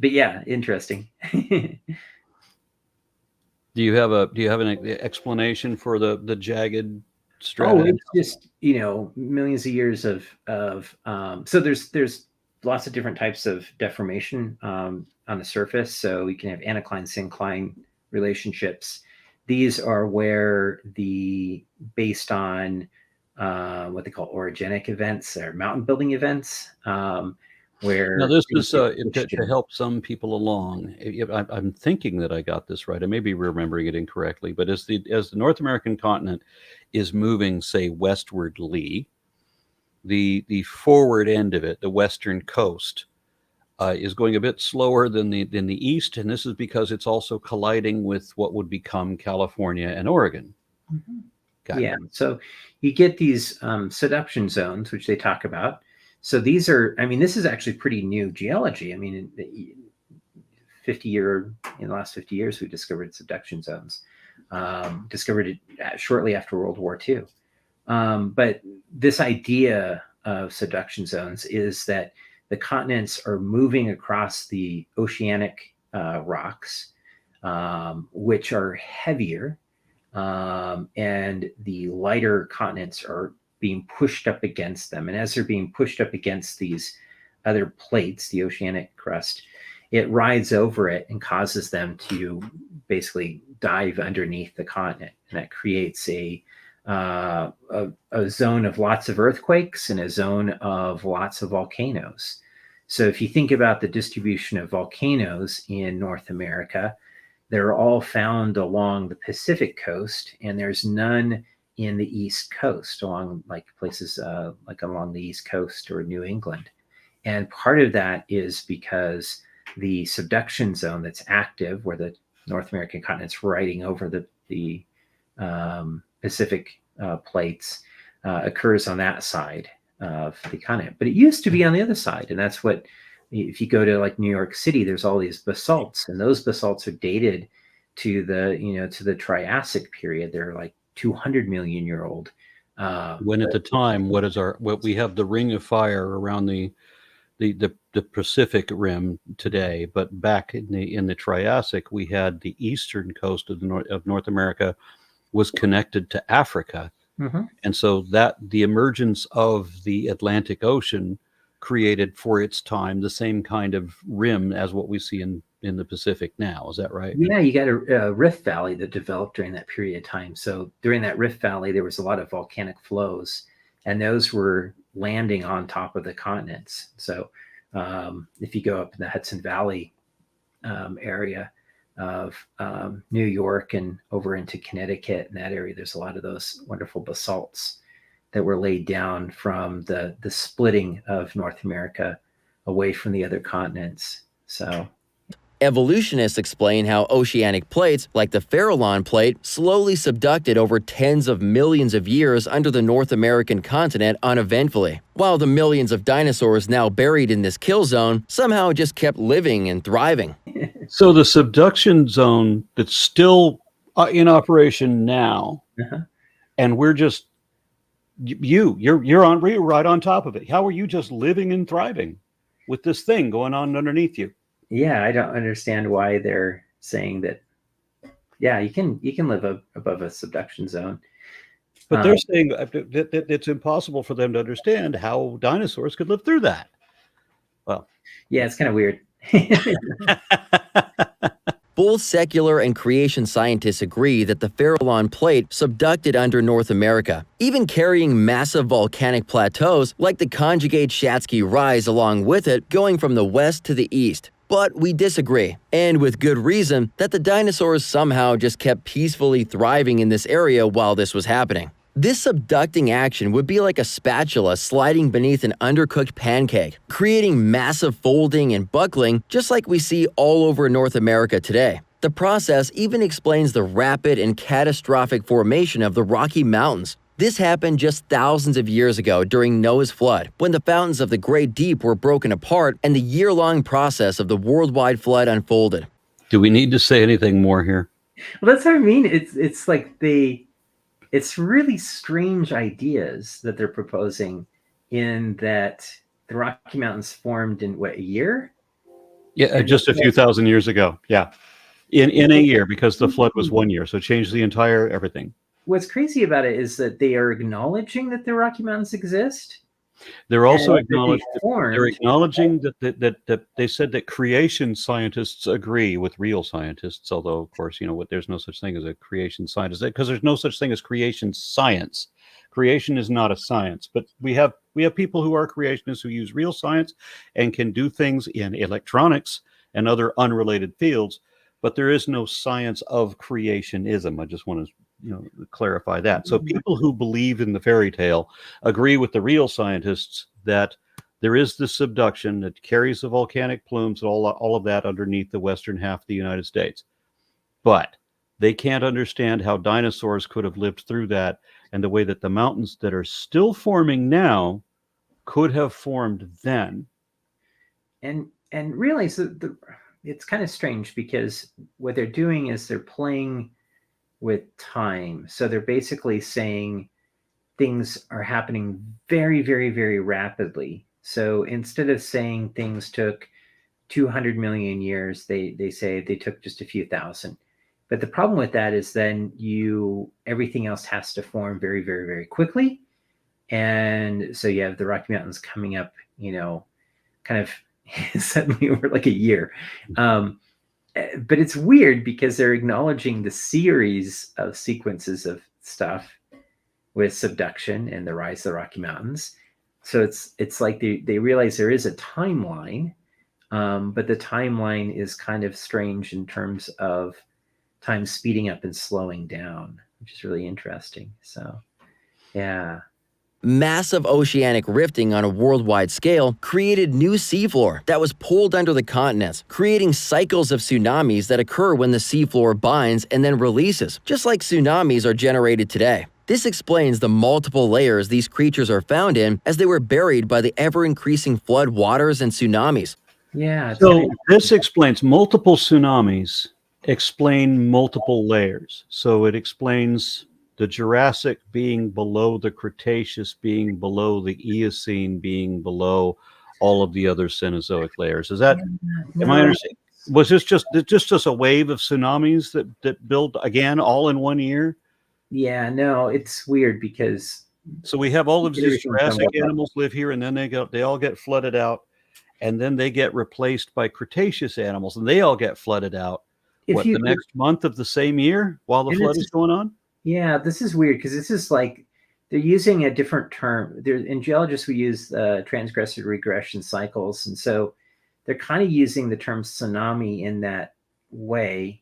yeah, interesting. Do you have an explanation for the jagged strata? Oh, it's just millions of years of so there's lots of different types of deformation on the surface. So we can have anticline syncline relationships. These are where based on what they call orogenic events or mountain building events. Where now this is to help some people along. I'm thinking that I got this right. I may be remembering it incorrectly, but as the North American continent is moving, say, westwardly, the forward end of it, the western coast, is going a bit slower than the east, and this is because it's also colliding with what would become California and Oregon. Mm-hmm. Yeah, so you get these subduction zones, which they talk about. So these are, this is actually pretty new geology. In the last 50 years, we discovered subduction zones. Discovered it shortly after World War II. But this idea of subduction zones is that the continents are moving across the oceanic rocks, which are heavier, and the lighter continents are being pushed up against them. And as they're being pushed up against these other plates, the oceanic crust, it rides over it and causes them to basically dive underneath the continent. And that creates a zone of lots of earthquakes and a zone of lots of volcanoes. So if you think about the distribution of volcanoes in North America, they're all found along the Pacific coast, and there's none in the East Coast, along places like along the East Coast or New England. And part of that is because the subduction zone that's active, where the North American continent's riding over the Pacific plates, occurs on that side of the continent. But it used to be on the other side, and that's what, if you go to like New York City, there's all these basalts, and those basalts are dated to the Triassic period. They're like 200 million year old. When at the time, what we have the ring of fire around the Pacific rim today, but back in the Triassic, we had the eastern coast of North America was connected to Africa, and so that the emergence of the Atlantic Ocean created for its time the same kind of rim as what we see in the Pacific now. Is that right? Yeah, you got a rift valley that developed during that period of time. So during that rift valley, there was a lot of volcanic flows, and those were landing on top of the continents. So if you go up in the Hudson Valley area of New York and over into Connecticut, in that area, there's a lot of those wonderful basalts that were laid down from the splitting of North America away from the other continents. So Evolutionists explain how oceanic plates, like the Farallon plate, slowly subducted over tens of millions of years under the North American continent uneventfully, while the millions of dinosaurs now buried in this kill zone somehow just kept living and thriving. So the subduction zone that's still in operation now, and we're just you're right on top of it. How are you just living and thriving with this thing going on underneath you? Yeah, I don't understand why they're saying that. Yeah, you can live above a subduction zone, but they're saying that it's impossible for them to understand how dinosaurs could live through that. Well, yeah, it's kind of weird. Both secular and creation scientists agree that the Farallon plate subducted under North America, even carrying massive volcanic plateaus like the conjugate Shatsky Rise along with it, going from the west to the east. But we disagree, and with good reason, that the dinosaurs somehow just kept peacefully thriving in this area while this was happening. This subducting action would be like a spatula sliding beneath an undercooked pancake, creating massive folding and buckling just like we see all over North America today. The process even explains the rapid and catastrophic formation of the Rocky Mountains. This happened just thousands of years ago during Noah's flood, when the fountains of the Great Deep were broken apart and the year-long process of the worldwide flood unfolded. Do we need to say anything more here? Well, that's what I mean. It's like it's really strange ideas that they're proposing, in that the Rocky Mountains formed in what, a year? Yeah, just a few thousand years ago. Yeah, in a year, because the flood was 1 year, so it changed the entire everything. What's crazy about it is that they are acknowledging that the Rocky Mountains exist. They're also And that they they're acknowledging that they said that creation scientists agree with real scientists, although of course, there's no such thing as a creation scientist, because there's no such thing as creation science. Creation is not a science, but we have people who are creationists who use real science and can do things in electronics and other unrelated fields, but there is no science of creationism. I just want to clarify that. So people who believe in the fairy tale agree with the real scientists that there is this subduction that carries the volcanic plumes, all of that underneath the western half of the United States. But they can't understand how dinosaurs could have lived through that, and the way that the mountains that are still forming now could have formed then. And realize that it's kind of strange, because what they're doing is they're playing with time. So they're basically saying things are happening very, very, very rapidly. So instead of saying things took 200 million years, they say they took just a few thousand. But the problem with that is then everything else has to form very, very, very quickly. And so you have the Rocky Mountains coming up, kind of suddenly over like a year. But it's weird because they're acknowledging the series of sequences of stuff with subduction and the rise of the Rocky Mountains. So it's like they realize there is a timeline, but the timeline is kind of strange in terms of time speeding up and slowing down, which is really interesting. So, yeah. Massive oceanic rifting on a worldwide scale created new seafloor that was pulled under the continents, creating cycles of tsunamis that occur when the seafloor binds and then releases, just like tsunamis are generated today. This explains the multiple layers these creatures are found in, as they were buried by the ever-increasing flood waters and tsunamis. Yeah. So this explains multiple tsunamis, explain multiple layers. So it explains the Jurassic being below the Cretaceous, being below the Eocene, being below all of the other Cenozoic layers. Is that, am I understanding? Was this just a wave of tsunamis that build again all in 1 year? Yeah, no, it's weird because. So we have all of these Jurassic animals live here, and then they all get flooded out, and then they get replaced by Cretaceous animals, and they all get flooded out. The next month of the same year while the flood is going on? Yeah, this is weird because this is like they're using a different term. In geologists, we use transgressive regression cycles. And so they're kind of using the term tsunami in that way.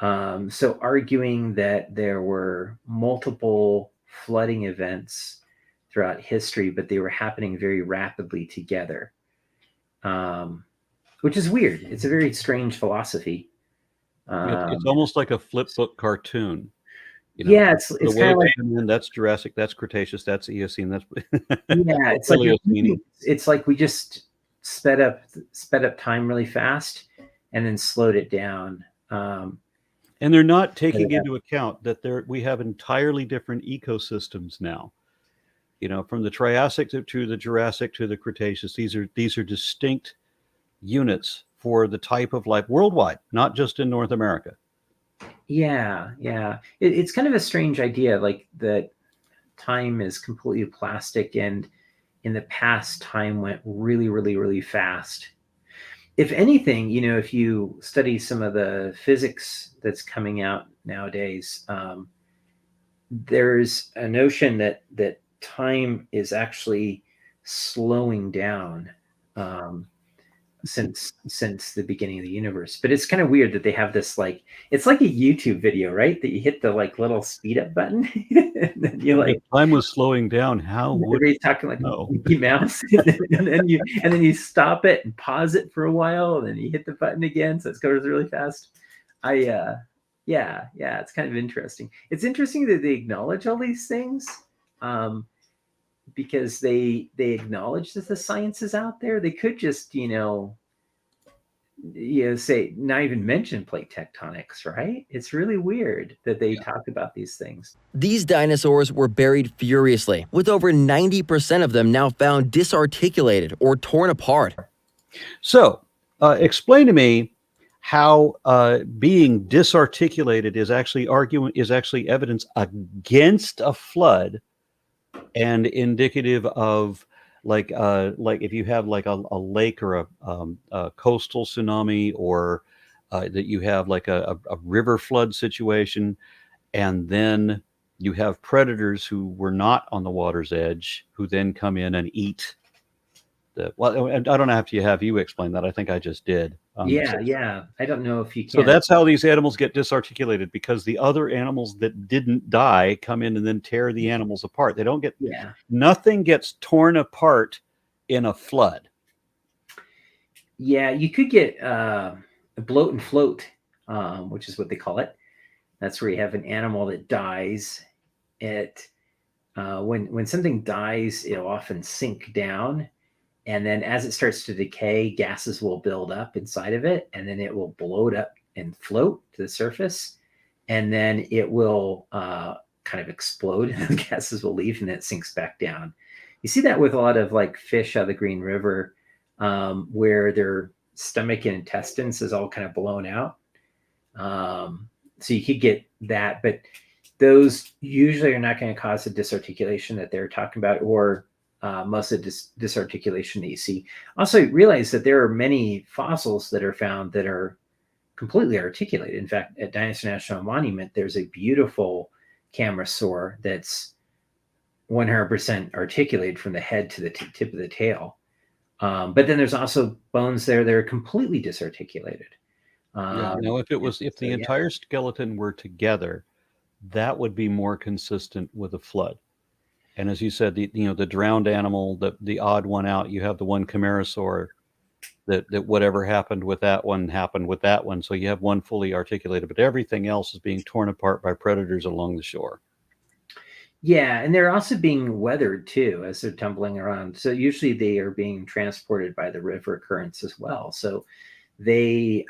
So arguing that there were multiple flooding events throughout history, but they were happening very rapidly together, which is weird. It's a very strange philosophy. It's almost like a flip book cartoon. Yeah, it's kind of like, that's Jurassic, that's Cretaceous, that's Eocene, that's yeah, it's like it's like we just sped up time really fast and then slowed it down. And they're not taking into account that we have entirely different ecosystems now. From the Triassic to the Jurassic to the Cretaceous, these are distinct units for the type of life worldwide, not just in North America. Yeah. It's kind of a strange idea, like that time is completely plastic, and in the past, time went really, really, really fast. if anything, if you study some of the physics that's coming out nowadays, there's a notion that time is actually slowing down since the beginning of the universe. But it's kind of weird that they have this, like, it's like a YouTube video, right? That you hit the like little speed up button, and then you If time was slowing down, how would everybody's talking like no. Mickey Mouse, and then you stop it and pause it for a while, and then you hit the button again, so it goes really fast. Yeah, it's kind of interesting. It's interesting that they acknowledge all these things, because they acknowledge that the science is out there. They could just say, not even mention plate tectonics, right? It's really weird that they talk about these things. These dinosaurs were buried furiously, with over 90% of them now found disarticulated or torn apart. So, explain to me how being disarticulated is actually evidence against a flood, and indicative of like if you have like a lake or a coastal tsunami, or that you have like a river flood situation, and then you have predators who were not on the water's edge who then come in and eat. Well, I don't have to have you explain that. I think I just did. Yeah. I don't know if you can. So that's how these animals get disarticulated, because the other animals that didn't die come in and then tear the animals apart. They don't get, nothing gets torn apart in a flood. Yeah, you could get a bloat and float, which is what they call it. That's where you have an animal that dies. When something dies, it'll often sink down. And then as it starts to decay, gases will build up inside of it, and then it will bloat up and float to the surface. And then it will kind of explode, and the gases will leave, and then it sinks back down. You see that with a lot of like fish out of the Green River, where their stomach and intestines is all kind of blown out. So you could get that, but those usually are not going to cause the disarticulation that they're talking about, or most of the disarticulation that you see. Also, realize that there are many fossils that are found that are completely articulated. In fact, at Dinosaur National Monument, there's a beautiful camarasaur that's 100% articulated from the head to the tip of the tail. But then there's also bones there that are completely disarticulated. Now, if the entire skeleton were together, that would be more consistent with a flood. And as you said, the drowned animal, the odd one out, you have the one camarasaur that whatever happened with that one happened with that one. So you have one fully articulated, but everything else is being torn apart by predators along the shore. Yeah, and they're also being weathered too as they're tumbling around. So usually they are being transported by the river currents as well. So they,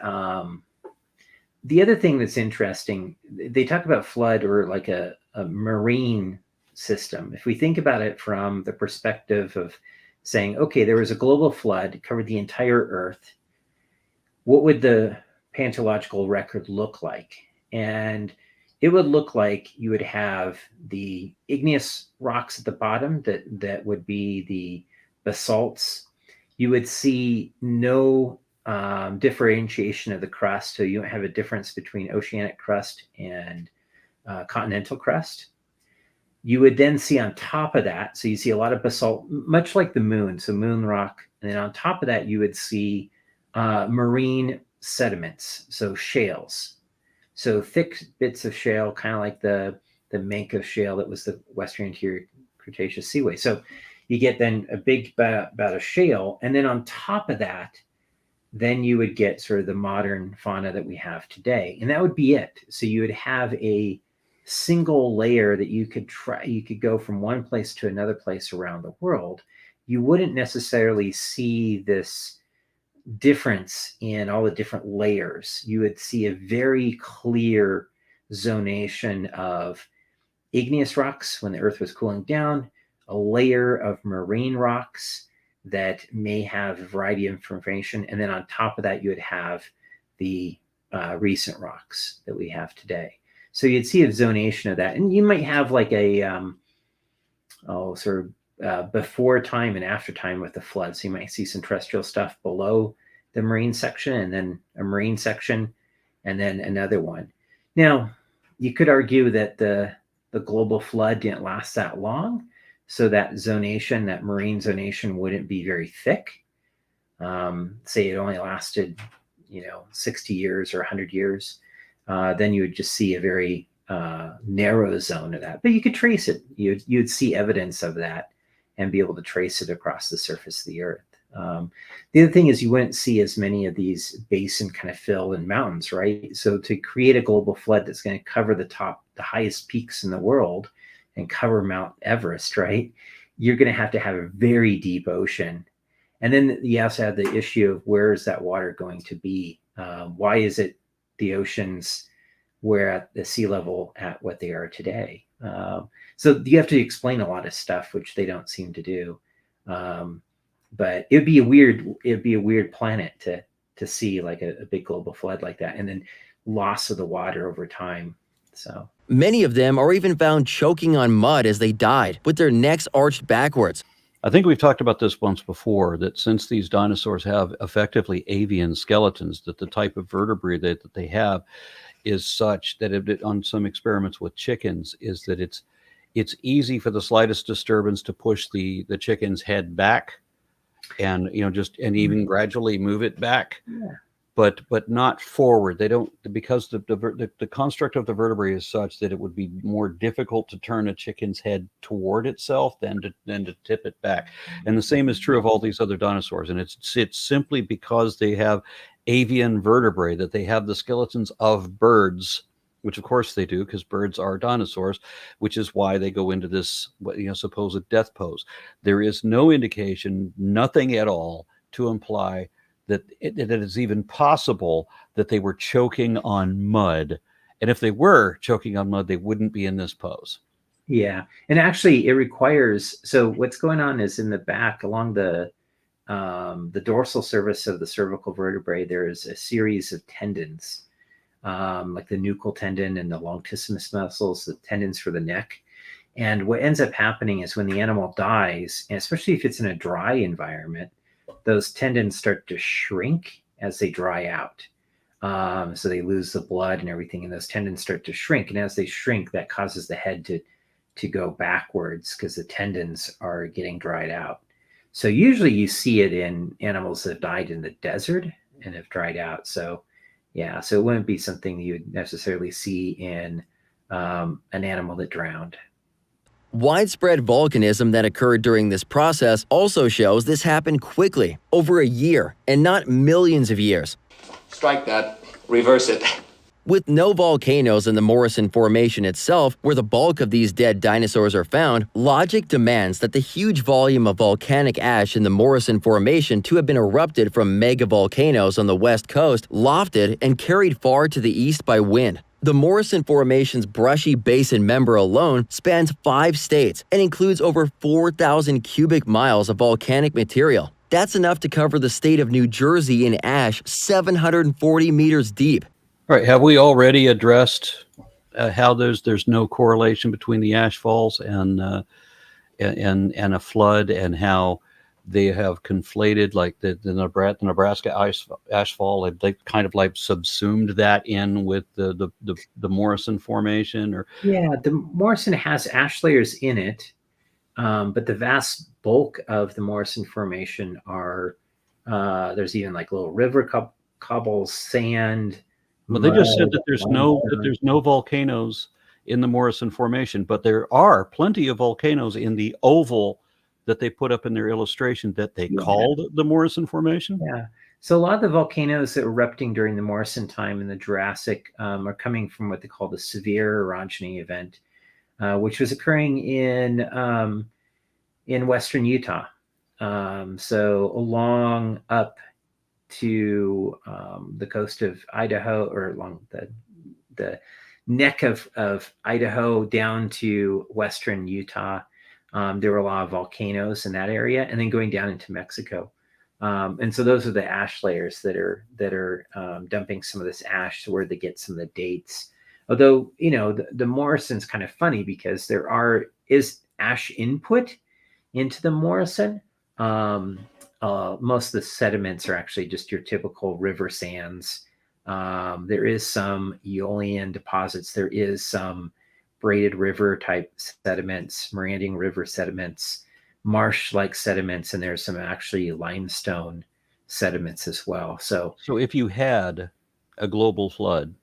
the other thing that's interesting, they talk about flood or like a marine system. If we think about it from the perspective of saying, okay, there was a global flood, it covered the entire Earth, what would the paleontological record look like? And it would look like you would have the igneous rocks at the bottom that would be the basalts. You would see no differentiation of the crust, so you don't have a difference between oceanic crust and continental crust. You would then see on top of that, so you see a lot of basalt, much like the moon, so moon rock. And then on top of that, you would see marine sediments, so shales. So thick bits of shale, kind of like the Manco shale that was the Western Interior Cretaceous Seaway. So you get then a big bout of shale. And then on top of that, then you would get sort of the modern fauna that we have today. And that would be it. So you would have a single layer that you could go from one place to another place around the world. You wouldn't necessarily see this difference in all the different layers. You would see a very clear zonation of igneous rocks when the Earth was cooling down, a layer of marine rocks that may have a variety of information, and then on top of that, you would have the recent rocks that we have today. So you'd see a zonation of that, and you might have like a before time and after time with the flood. So you might see some terrestrial stuff below the marine section, and then a marine section, and then another one. Now, you could argue that the global flood didn't last that long, so that zonation, that marine zonation, wouldn't be very thick. Say it only lasted, 60 years or 100 years, then you would just see a very narrow zone of that. But you could trace it. You'd see evidence of that and be able to trace it across the surface of the earth. The other thing is you wouldn't see as many of these basin kind of fill in mountains, right? So to create a global flood that's going to cover the highest peaks in the world and cover Mount Everest, right? You're going to have a very deep ocean. And then you also have the issue of where is that water going to be? Why is it the oceans were at the sea level at what they are today? So you have to explain a lot of stuff, which they don't seem to do. But it'd be a weird planet to see like a big global flood like that, and then loss of the water over time. So Many of them are even found choking on mud as they died, with their necks arched backwards. I think we've talked about this once before, that since these dinosaurs have effectively avian skeletons, that the type of vertebrae that they have is such that on some experiments with chickens is that it's easy for the slightest disturbance to push the chicken's head back and even gradually move it back. Yeah. But not forward. They don't, because the construct of the vertebrae is such that it would be more difficult to turn a chicken's head toward itself than to tip it back. And the same is true of all these other dinosaurs. And it's simply because they have avian vertebrae, that they have the skeletons of birds, which of course they do, because birds are dinosaurs, which is why they go into this supposed death pose. There is no indication, nothing at all, to imply that it is even possible that they were choking on mud. And if they were choking on mud, they wouldn't be in this pose. Yeah. And actually it requires, so what's going on is in the back along the dorsal surface of the cervical vertebrae, there is a series of tendons, like the nuchal tendon and the longissimus muscles, the tendons for the neck. And what ends up happening is when the animal dies, and especially if it's in a dry environment, those tendons start to shrink as they dry out. So they lose the blood and everything, and those tendons start to shrink. And as they shrink, that causes the head to go backwards because the tendons are getting dried out. So usually you see it in animals that have died in the desert and have dried out. So yeah, so it wouldn't be something you would necessarily see in an animal that drowned. Widespread volcanism that occurred during this process also shows this happened quickly, over a year, and not millions of years. Strike that. Reverse it. With no volcanoes in the Morrison Formation itself, where the bulk of these dead dinosaurs are found, logic demands that the huge volume of volcanic ash in the Morrison Formation to have been erupted from megavolcanoes on the west coast, lofted and carried far to the east by wind. The Morrison Formation's brushy basin member alone spans 5 states and includes over 4,000 cubic miles of volcanic material. That's enough to cover the state of New Jersey in ash 740 meters deep. All right. Have we already addressed how there's no correlation between the ash falls and a flood, and how they have conflated like the Nebraska ash fall? They kind of like subsumed that in with the Morrison Formation, or Yeah, the Morrison has ash layers in it, but the vast bulk of the Morrison Formation are there's even like little river cobbles, sand. well, they just said that there's no volcanoes in the Morrison Formation, but there are plenty of volcanoes in the oval that they put up in their illustration that they called the Morrison Formation. Yeah. So a lot of the volcanoes that were erupting during the Morrison time in the Jurassic are coming from what they call the severe orogeny event, which was occurring in western Utah. So along up to the coast of Idaho, or along the neck of Idaho down to western Utah. There were a lot of volcanoes in that area, and then going down into Mexico. And so those are the ash layers that are dumping some of this ash to where they get some of the dates. Although, the Morrison's kind of funny because there is ash input into the Morrison. most of the sediments are actually just your typical river sands. There is some Aeolian deposits. There is some braided river type sediments, meandering river sediments, marsh-like sediments, and there's some actually limestone sediments as well. So if you had a global flood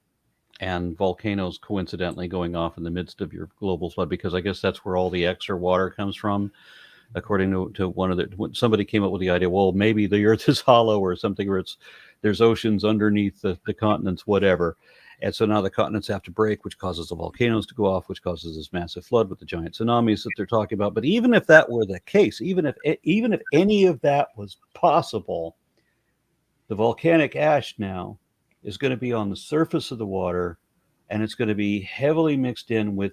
and volcanoes coincidentally going off in the midst of your global flood, because I guess that's where all the extra water comes from, according to somebody came up with the idea, well, maybe the earth is hollow or something, or there's oceans underneath the continents, whatever. And so now the continents have to break, which causes the volcanoes to go off, which causes this massive flood with the giant tsunamis that they're talking about. But even if that were the case, even if any of that was possible, the volcanic ash now is going to be on the surface of the water, and it's going to be heavily mixed in with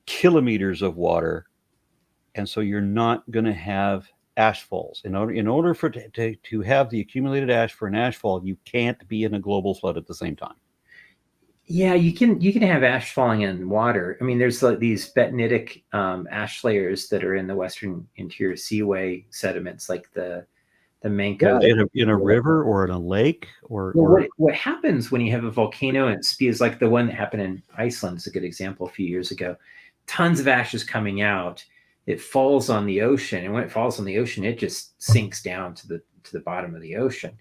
kilometers of water. And so you're not going to have ash falls. In order for to have the accumulated ash for an ash fall, you can't be in a global flood at the same time. Yeah, you can have ash falling in water. I mean, there's like these betonitic ash layers that are in the Western Interior Seaway sediments, like the Manco. Yeah, in a river or in a lake or what happens when you have a volcano and it spews, like the one that happened in Iceland is a good example a few years ago. Tons of ash is coming out. It falls on the ocean, and when it falls on the ocean, it just sinks down to the bottom of the ocean.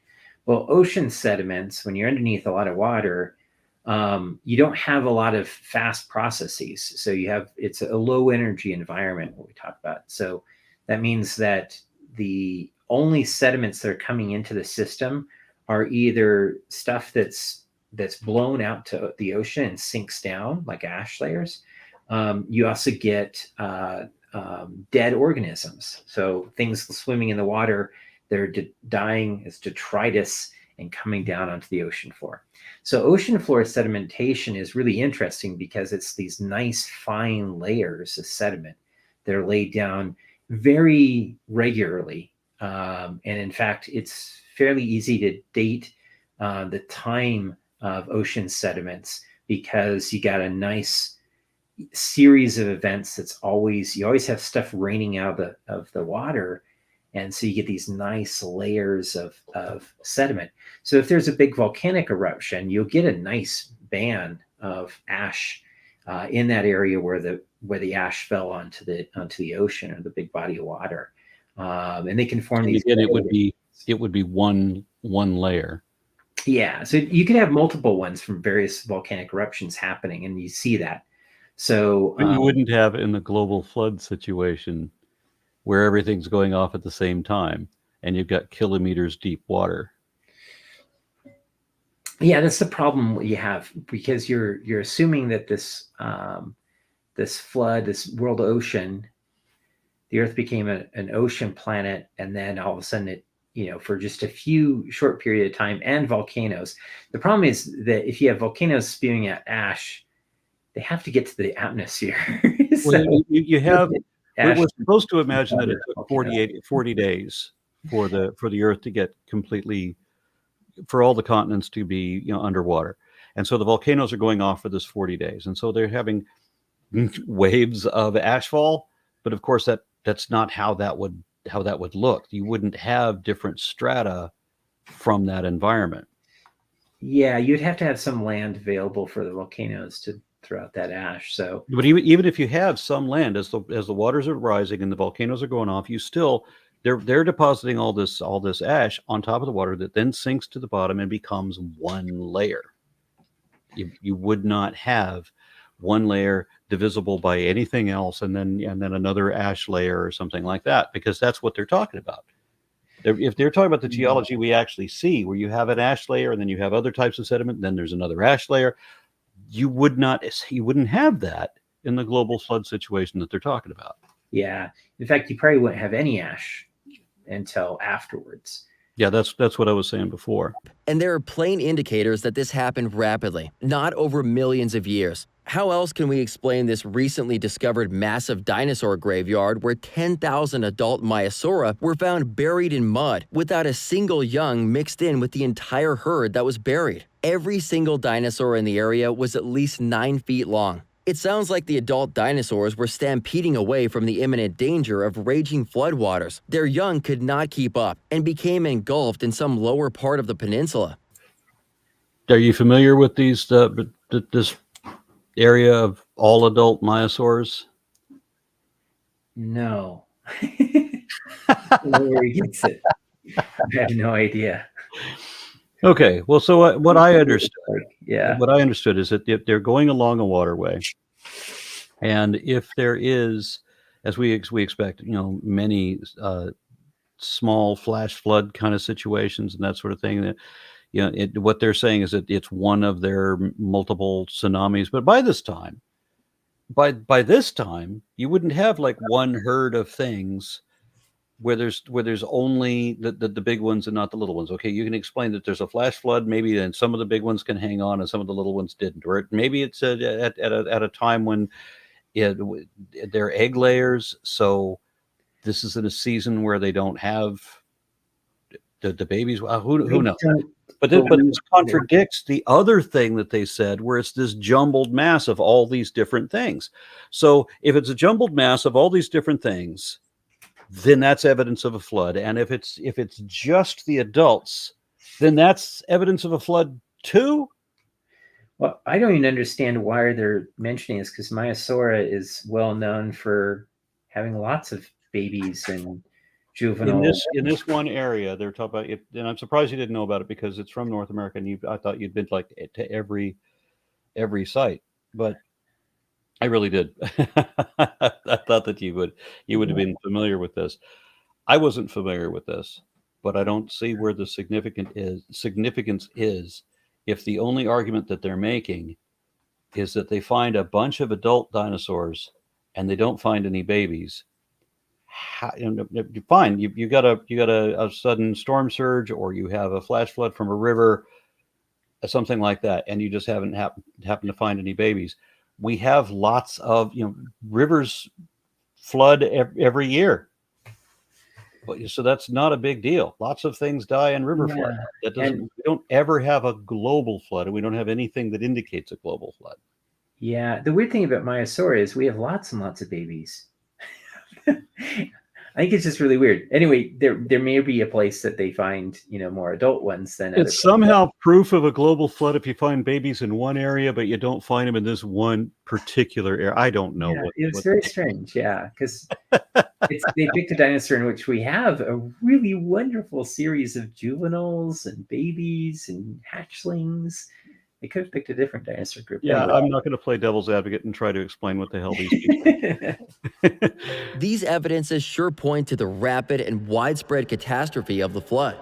Well, ocean sediments, when you're underneath a lot of water, you don't have a lot of fast processes. So it's a low energy environment, what we talk about. So that means that the only sediments that are coming into the system are either stuff that's blown out to the ocean and sinks down like ash layers. You also get dead organisms. So things swimming in the water, they're dying as detritus and coming down onto the ocean floor. So ocean floor sedimentation is really interesting because it's these nice fine layers of sediment that are laid down very regularly. And in fact, it's fairly easy to date the time of ocean sediments because you got a nice series of events you always have stuff raining out of the water. And so you get these nice layers of sediment. So if there's a big volcanic eruption, you'll get a nice band of ash in that area where the ash fell onto the ocean or the big body of water. And they can form these. Again, it would be one layer. Yeah, so you could have multiple ones from various volcanic eruptions happening, and you see that. So But you wouldn't have in the global flood situation where everything's going off at the same time and you've got kilometers deep water. Yeah, that's the problem you have, because you're assuming that this flood, this world ocean, the Earth became an ocean planet, and then all of a sudden it, for just a few short period of time, and volcanoes. The problem is that if you have volcanoes spewing out ash, they have to get to the atmosphere. We're supposed to imagine that it took 40 days for the Earth to get completely, for all the continents to be underwater. And so the volcanoes are going off for this 40 days. And so they're having waves of ashfall. But of course, that's not how that would look. You wouldn't have different strata from that environment. Yeah, you'd have to have some land available for the volcanoes to throw out that ash. So, but even if you have some land, as the waters are rising and the volcanoes are going off, they're depositing all this ash on top of the water that then sinks to the bottom and becomes one layer. You would not have one layer divisible by anything else and then another ash layer or something like that, because that's what they're talking about. If they're talking about the geology we actually see, where you have an ash layer and then you have other types of sediment, then there's another ash layer, you wouldn't have that in the global flood situation that they're talking about. Yeah. In fact, you probably wouldn't have any ash until afterwards. Yeah, that's what I was saying before. And there are plain indicators that this happened rapidly, not over millions of years. How else can we explain this recently discovered massive dinosaur graveyard where 10,000 adult Maiasaura were found buried in mud without a single young mixed in with the entire herd that was buried? Every single dinosaur in the area was at least 9 feet long. It sounds like the adult dinosaurs were stampeding away from the imminent danger of raging floodwaters. Their young could not keep up and became engulfed in some lower part of the peninsula. Are you familiar with these this area of all adult myosaurs? No. Where he gets it. I have no idea. Okay, well, so what I understood, Yeah. what I understood is that if they're going along a waterway, and if there is, as we expect, many small flash flood kind of situations and that sort of thing, that what they're saying is that it's one of their multiple tsunamis. But by this time, you wouldn't have like one herd of things where there's only the big ones and not the little ones. Okay, you can explain that there's a flash flood, maybe, and some of the big ones can hang on and some of the little ones didn't, or maybe it's at a time when they're egg layers, so this is in a season where they don't have the babies. Who knows? But this contradicts the other thing that they said, where it's this jumbled mass of all these different things. So if it's a jumbled mass of all these different things, then that's evidence of a flood. And if it's just the adults, then that's evidence of a flood too. Well, I don't even understand why they're mentioning this, because Myosaura is well known for having lots of babies and juveniles. In this one area, they're talking about it, and I'm surprised you didn't know about it because it's from North America, and I thought you'd been like to every site, but I really did. I thought that you would have been familiar with this. I wasn't familiar with this, but I don't see where the significance is if the only argument that they're making is that they find a bunch of adult dinosaurs and they don't find any babies. Fine, you got a sudden storm surge, or you have a flash flood from a river, something like that, and you just haven't happened to find any babies. We have lots of rivers flood every year, so that's not a big deal. Lots of things die in river flood. We don't ever have a global flood, and we don't have anything that indicates a global flood. Yeah, the weird thing about Myosaura is we have lots and lots of babies. I think it's just really weird. Anyway, there may be a place that they find more adult ones than it's somehow proof of a global flood if you find babies in one area, but you don't find them in this one particular area. I don't know. Yeah, it's very strange. Yeah, because they picked a dinosaur in which we have a really wonderful series of juveniles and babies and hatchlings. They could have picked a different dinosaur group. Yeah, anyway. I'm not going to play devil's advocate and try to explain what the hell these people. These evidences sure point to the rapid and widespread catastrophe of the flood.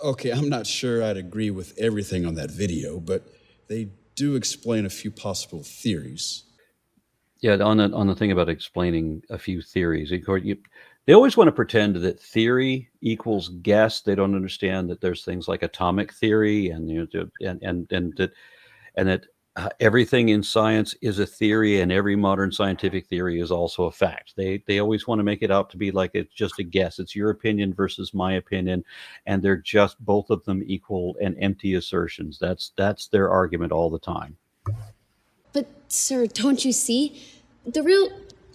Okay, I'm not sure I'd agree with everything on that video, but they do explain a few possible theories. Yeah, on the thing about explaining a few theories, they always want to pretend that theory equals guess. They don't understand that there's things like atomic theory, and that everything in science is a theory, and every modern scientific theory is also a fact. They always want to make it out to be like it's just a guess. It's your opinion versus my opinion, and they're just both of them equal and empty assertions. That's their argument all the time. But, sir, don't you see? The real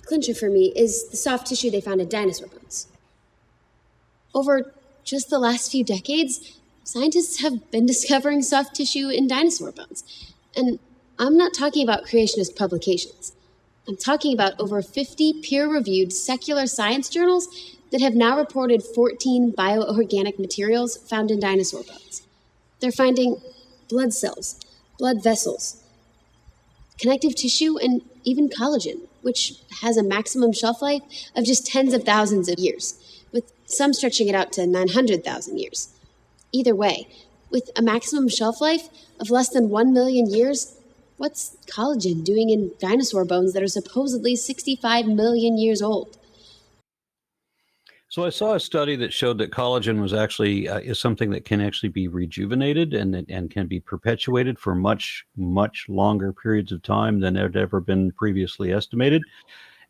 clincher for me is the soft tissue they found in dinosaur bones. Over just the last few decades, scientists have been discovering soft tissue in dinosaur bones. And I'm not talking about creationist publications. I'm talking about over 50 peer-reviewed secular science journals that have now reported 14 bioorganic materials found in dinosaur bones. They're finding blood cells, blood vessels, connective tissue, and even collagen, which has a maximum shelf life of just tens of thousands of years, with some stretching it out to 900,000 years. Either way, with a maximum shelf life of less than 1 million years, what's collagen doing in dinosaur bones that are supposedly 65 million years old? So I saw a study that showed that collagen was actually is something that can actually be rejuvenated and can be perpetuated for much, much longer periods of time than had ever been previously estimated.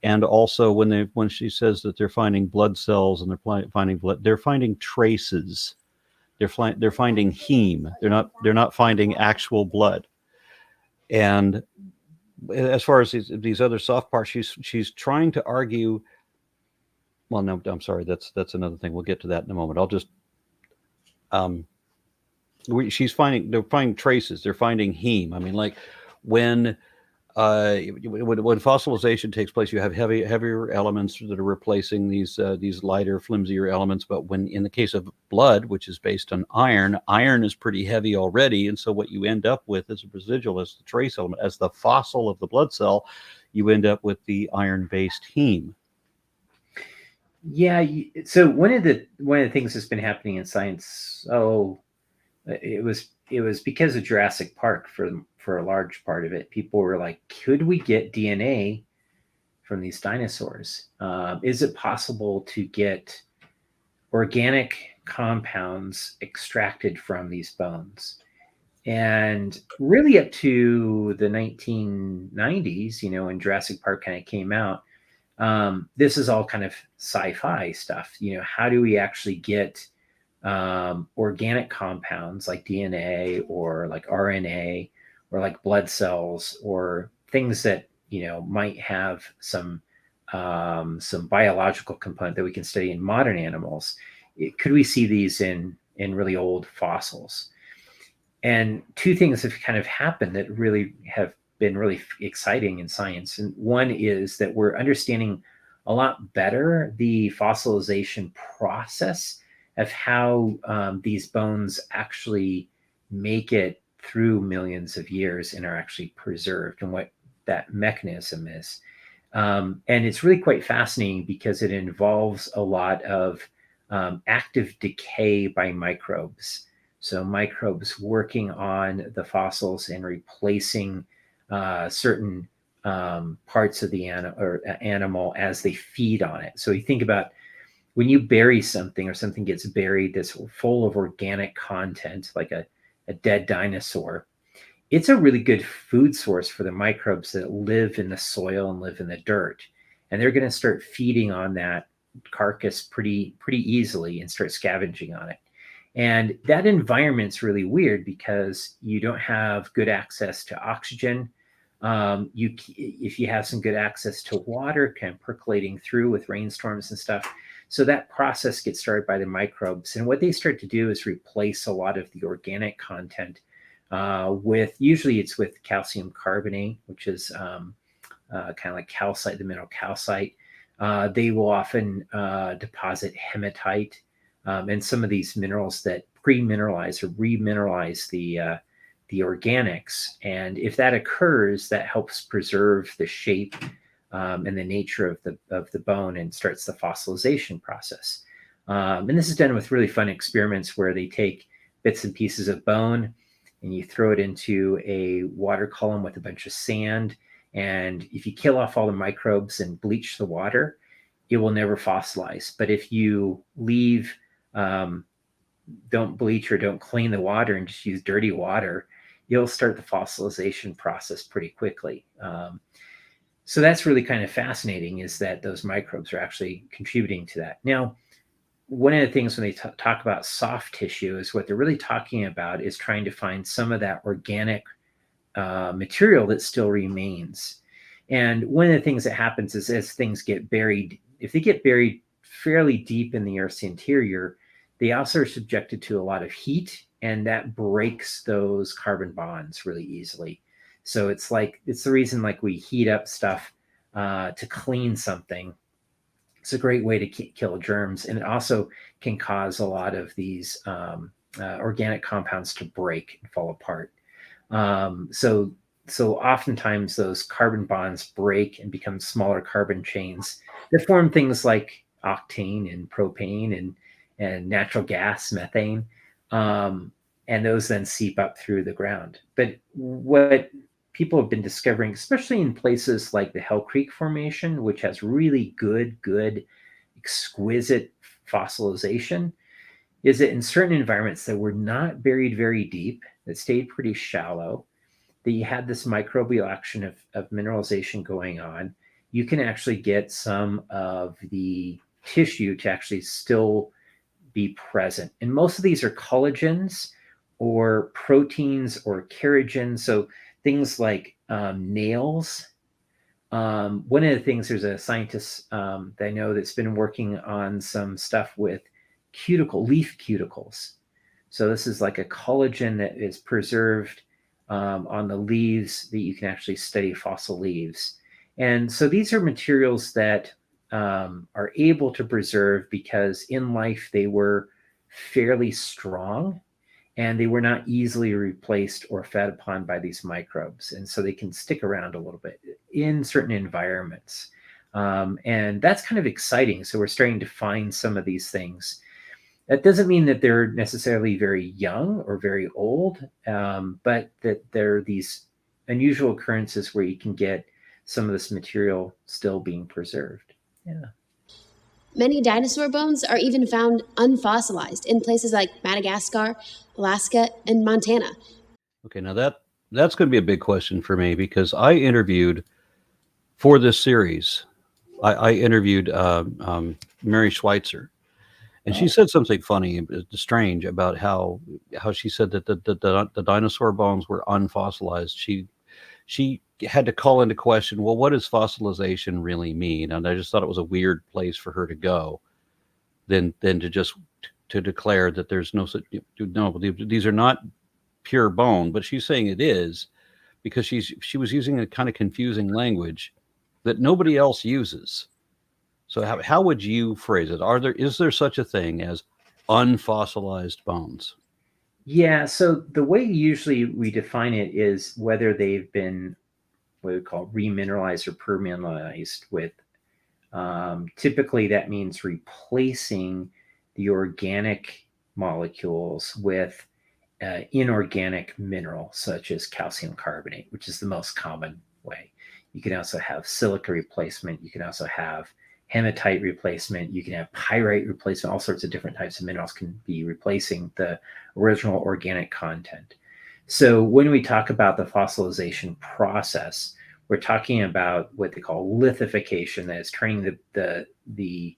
And also, when she says that they're finding blood cells and they're finding traces. They're finding heme. They're not finding actual blood. And as far as these other soft parts, she's trying to argue. Well, no, I'm sorry. That's another thing. We'll get to that in a moment. I'll just they're finding traces. They're finding heme. I mean, like when fossilization takes place, you have heavier elements that are replacing these lighter, flimsier elements. But when in the case of blood, which is based on iron is pretty heavy already, and so what you end up with as a residual, as the trace element, as the fossil of the blood cell, you end up with the iron-based heme. Yeah. So one of the things that's been happening in science, it was because of Jurassic Park for a large part of it. People were like, could we get DNA from these dinosaurs? Is it possible to get organic compounds extracted from these bones? And really up to the 1990s, when Jurassic Park kind of came out, this is all kind of sci-fi stuff. How do we actually get organic compounds like DNA or like RNA or like blood cells or things that might have some biological component that we can study in modern animals? Could we see these in really old fossils? And two things have kind of happened that really have been really exciting in science. And one is that we're understanding a lot better the fossilization process of how these bones actually make it through millions of years and are actually preserved, and what that mechanism is. And it's really quite fascinating because it involves a lot of active decay by microbes. So microbes working on the fossils and replacing certain parts of the animal as they feed on it. So you think about when you bury something or something gets buried that's full of organic content, like a dead dinosaur, it's a really good food source for the microbes that live in the soil and live in the dirt. And they're going to start feeding on that carcass pretty easily and start scavenging on it. And that environment's really weird because you don't have good access to oxygen. If you have some good access to water, kind of percolating through with rainstorms and stuff. So that process gets started by the microbes. And what they start to do is replace a lot of the organic content usually it's with calcium carbonate, which is kind of like calcite, the mineral calcite. They will often deposit hematite. And some of these minerals that pre-mineralize or remineralize the organics. And if that occurs, that helps preserve the shape and the nature of the bone and starts the fossilization process. And this is done with really fun experiments where they take bits and pieces of bone and you throw it into a water column with a bunch of sand. And if you kill off all the microbes and bleach the water, it will never fossilize. But if you leave don't bleach or don't clean the water and just use dirty water, you'll start the fossilization process pretty quickly. So that's really kind of fascinating, is that those microbes are actually contributing to that. Now, one of the things when they talk about soft tissue is what they're really talking about is trying to find some of that organic material that still remains. And one of the things that happens is as things get buried, if they get buried fairly deep in the Earth's interior, they also are subjected to a lot of heat, and that breaks those carbon bonds really easily. So it's the reason like we heat up stuff to clean something. It's a great way to kill germs, and it also can cause a lot of these organic compounds to break and fall apart. So oftentimes those carbon bonds break and become smaller carbon chains that form things like octane and propane and natural gas, methane, and those then seep up through the ground. But what people have been discovering, especially in places like the Hell Creek Formation, which has really good, exquisite fossilization, is that in certain environments that were not buried very deep, that stayed pretty shallow, that you had this microbial action of mineralization going on, you can actually get some of the tissue to actually still be present. And most of these are collagens or proteins or keratin. So things like nails. One of the things, there's a scientist that I know that's been working on some stuff with leaf cuticles. So this is like a collagen that is preserved on the leaves that you can actually study fossil leaves. And so these are materials that are able to preserve because in life they were fairly strong and they were not easily replaced or fed upon by these microbes. And so they can stick around a little bit in certain environments. And that's kind of exciting. So we're starting to find some of these things. That doesn't mean that they're necessarily very young or very old, but that there are these unusual occurrences where you can get some of this material still being preserved. Yeah. Many dinosaur bones are even found unfossilized in places like Madagascar, Alaska, and Montana. Okay, now that's going to be a big question for me, because I interviewed for this series. I interviewed Mary Schweitzer, and she said something funny, strange, about how she said that the dinosaur bones were unfossilized. She had to call into question, well, what does fossilization really mean? And I just thought it was a weird place for her to go, than to just to declare that there's no these are not pure bone. But she's saying it is, because she was using a kind of confusing language that nobody else uses. So how would you phrase it? Is there such a thing as unfossilized bones? Yeah, so the way usually we define it is whether they've been what we call remineralized or permineralized with, typically that means replacing the organic molecules with inorganic mineral, such as calcium carbonate, which is the most common way. You can also have silica replacement. You can also have hematite replacement. You can have pyrite replacement. All sorts of different types of minerals can be replacing the original organic content. So when we talk about the fossilization process, we're talking about what they call lithification, that is turning the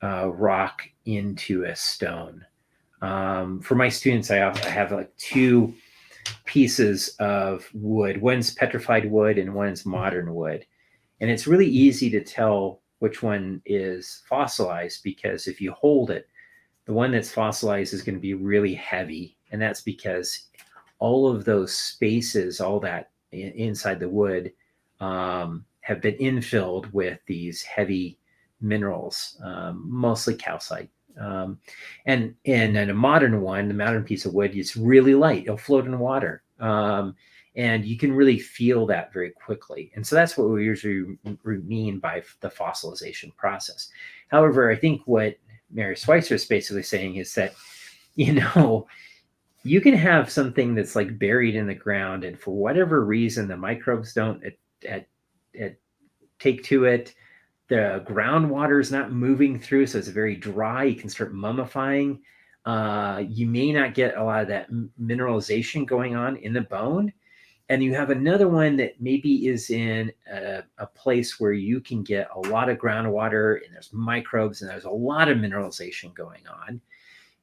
rock into a stone. For my students, I have like two pieces of wood. One's petrified wood and one's modern wood. And it's really easy to tell which one is fossilized, because if you hold it, the one that's fossilized is going to be really heavy. And that's because all of those spaces, all that inside the wood, have been infilled with these heavy minerals, mostly calcite. And a modern one, the modern piece of wood, is really light. It'll float in water. And you can really feel that very quickly. And so that's what we usually mean by the fossilization process. However, I think what Mary Schweitzer is basically saying is that, you can have something that's like buried in the ground, and for whatever reason, the microbes don't take to it. The groundwater is not moving through, so it's very dry. You can start mummifying. You may not get a lot of that mineralization going on in the bone. And you have another one that maybe is in a place where you can get a lot of groundwater, and there's microbes, and there's a lot of mineralization going on.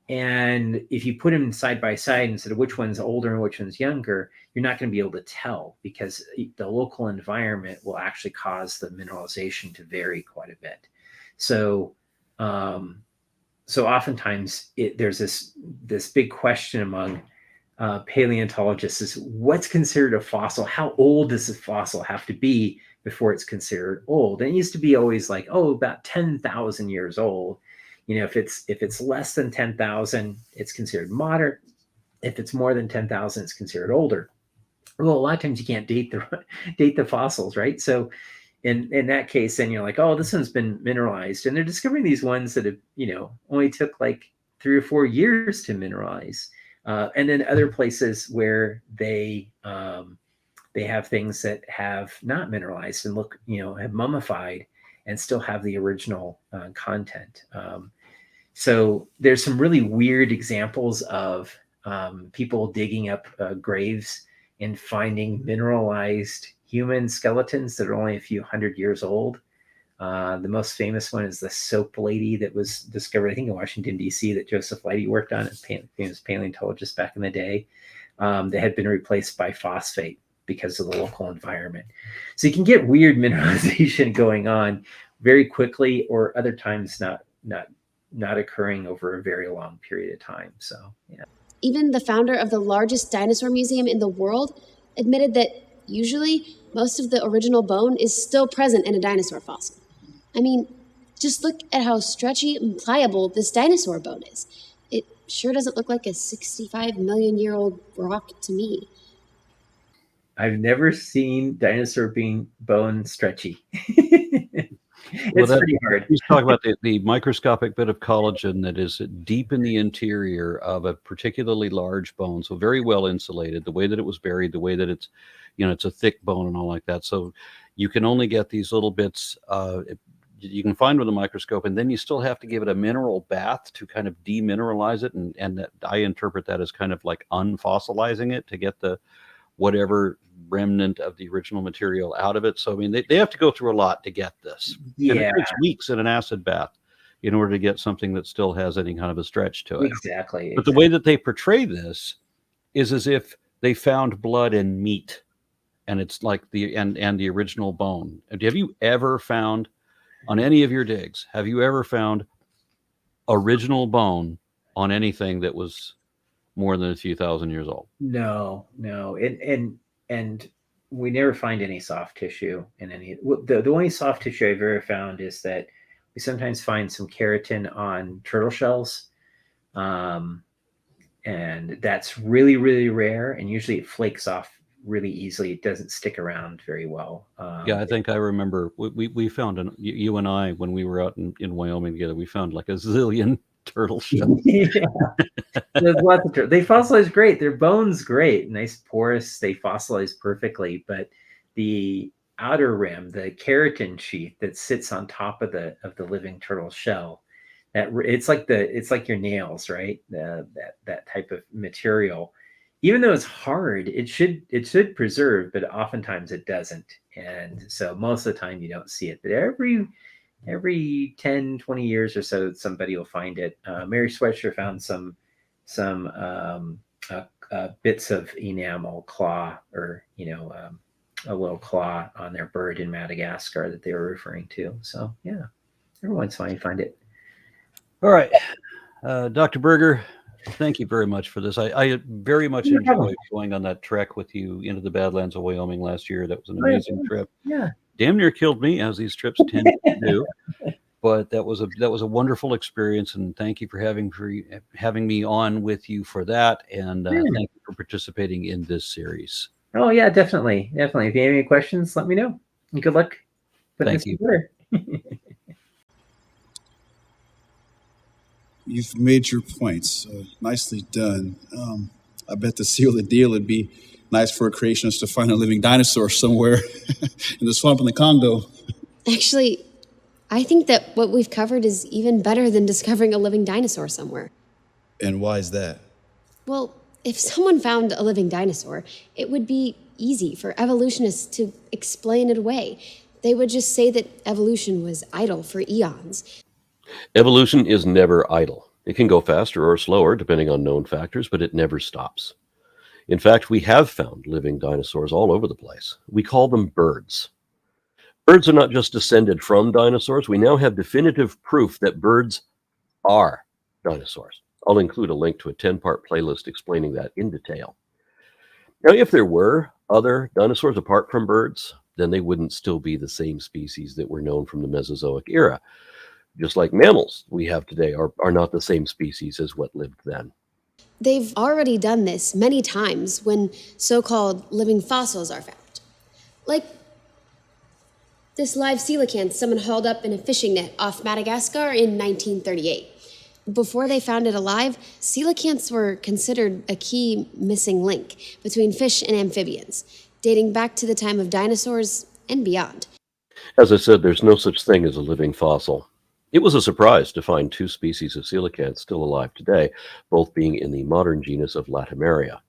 And if you put them side by side instead of which one's older and which one's younger, you're not going to be able to tell, because the local environment will actually cause the mineralization to vary quite a bit. So, so oftentimes there's this big question among paleontologists is, what's considered a fossil? How old does a fossil have to be before it's considered old? And it used to be always like, about 10,000 years old. If it's less than 10,000, it's considered modern. If it's more than 10,000, it's considered older. Well, a lot of times you can't date the fossils, right? So in that case, then you're like, this one's been mineralized, and they're discovering these ones that have, only took like 3 or 4 years to mineralize. And then other places where they have things that have not mineralized and look, have mummified and still have the original content. So there's some really weird examples of people digging up graves and finding mineralized human skeletons that are only a few hundred years old. The most famous one is the soap lady that was discovered, I think, in Washington, D.C., that Joseph Leidy worked on, a famous paleontologist back in the day, that had been replaced by phosphate. because of the local environment. So you can get weird mineralization going on very quickly, or other times not occurring over a very long period of time. So yeah. Even the founder of the largest dinosaur museum in the world admitted that usually most of the original bone is still present in a dinosaur fossil. I mean, just look at how stretchy and pliable this dinosaur bone is. It sure doesn't look like a 65 million year old rock to me. I've never seen dinosaur bone stretchy. It's pretty hard. You talk about the microscopic bit of collagen that is deep in the interior of a particularly large bone, so very well insulated, the way that it was buried, the way that it's, it's a thick bone and all like that. So you can only get these little bits, you can find with a microscope, and then you still have to give it a mineral bath to kind of demineralize it. And I interpret that as kind of like unfossilizing it to get the whatever remnant of the original material out of it. So, I mean, they have to go through a lot to get this. Yeah. And it takes weeks in an acid bath in order to get something that still has any kind of a stretch to it. Exactly. But the way that they portray this is as if they found blood and meat, and it's like the original bone. Have you ever found, on any of your digs, have you ever found original bone on anything that was more than a few thousand years old? No. And we never find any soft tissue in any. The only soft tissue I've ever found is that we sometimes find some keratin on turtle shells, and that's really, really rare. And usually it flakes off really easily. It doesn't stick around very well. Yeah, I think I remember we found you and I, when we were out in Wyoming together, we found like a zillion turtle shells. Yeah. There's lots of turtles. They fossilize great. Their bones great, nice porous. They fossilize perfectly. But the outer rim, the keratin sheath that sits on top of the living turtle shell, it's like your nails, right? That type of material. Even though it's hard, it should preserve, but oftentimes it doesn't. And so most of the time you don't see it. But every 10, 20 years or so, somebody will find it. Mary Sweatshirt found some bits of enamel claw, or a little claw on their bird in Madagascar that they were referring to. So yeah, every once in a while you find it. All right, Dr. Berger, thank you very much for this. I very much enjoyed going on that trek with you into the Badlands of Wyoming last year. That was an amazing trip. Yeah. Damn near killed me, as these trips tend to do. But that was a wonderful experience, and thank you for having me on with you for that, and thank you for participating in this series. Oh yeah, definitely. If you have any questions, let me know. And good luck. Thank you. You've made your points. Nicely done. I bet to seal the deal, it'd be nice for a creationist to find a living dinosaur somewhere in the swamp in the Congo. Actually, I think that what we've covered is even better than discovering a living dinosaur somewhere. And why is that? Well, if someone found a living dinosaur, it would be easy for evolutionists to explain it away. They would just say that evolution was idle for eons. Evolution is never idle. It can go faster or slower depending on known factors, but it never stops. In fact, we have found living dinosaurs all over the place. We call them birds. Birds are not just descended from dinosaurs. We now have definitive proof that birds are dinosaurs. I'll include a link to a 10-part playlist explaining that in detail. Now, if there were other dinosaurs apart from birds, then they wouldn't still be the same species that were known from the Mesozoic era. Just like mammals we have today are not the same species as what lived then. They've already done this many times when so-called living fossils are found. Like this live coelacanth someone hauled up in a fishing net off Madagascar in 1938. Before they found it alive, coelacanths were considered a key missing link between fish and amphibians, dating back to the time of dinosaurs and beyond. As I said, there's no such thing as a living fossil. It was a surprise to find two species of coelacanth still alive today, both being in the modern genus of Latimeria.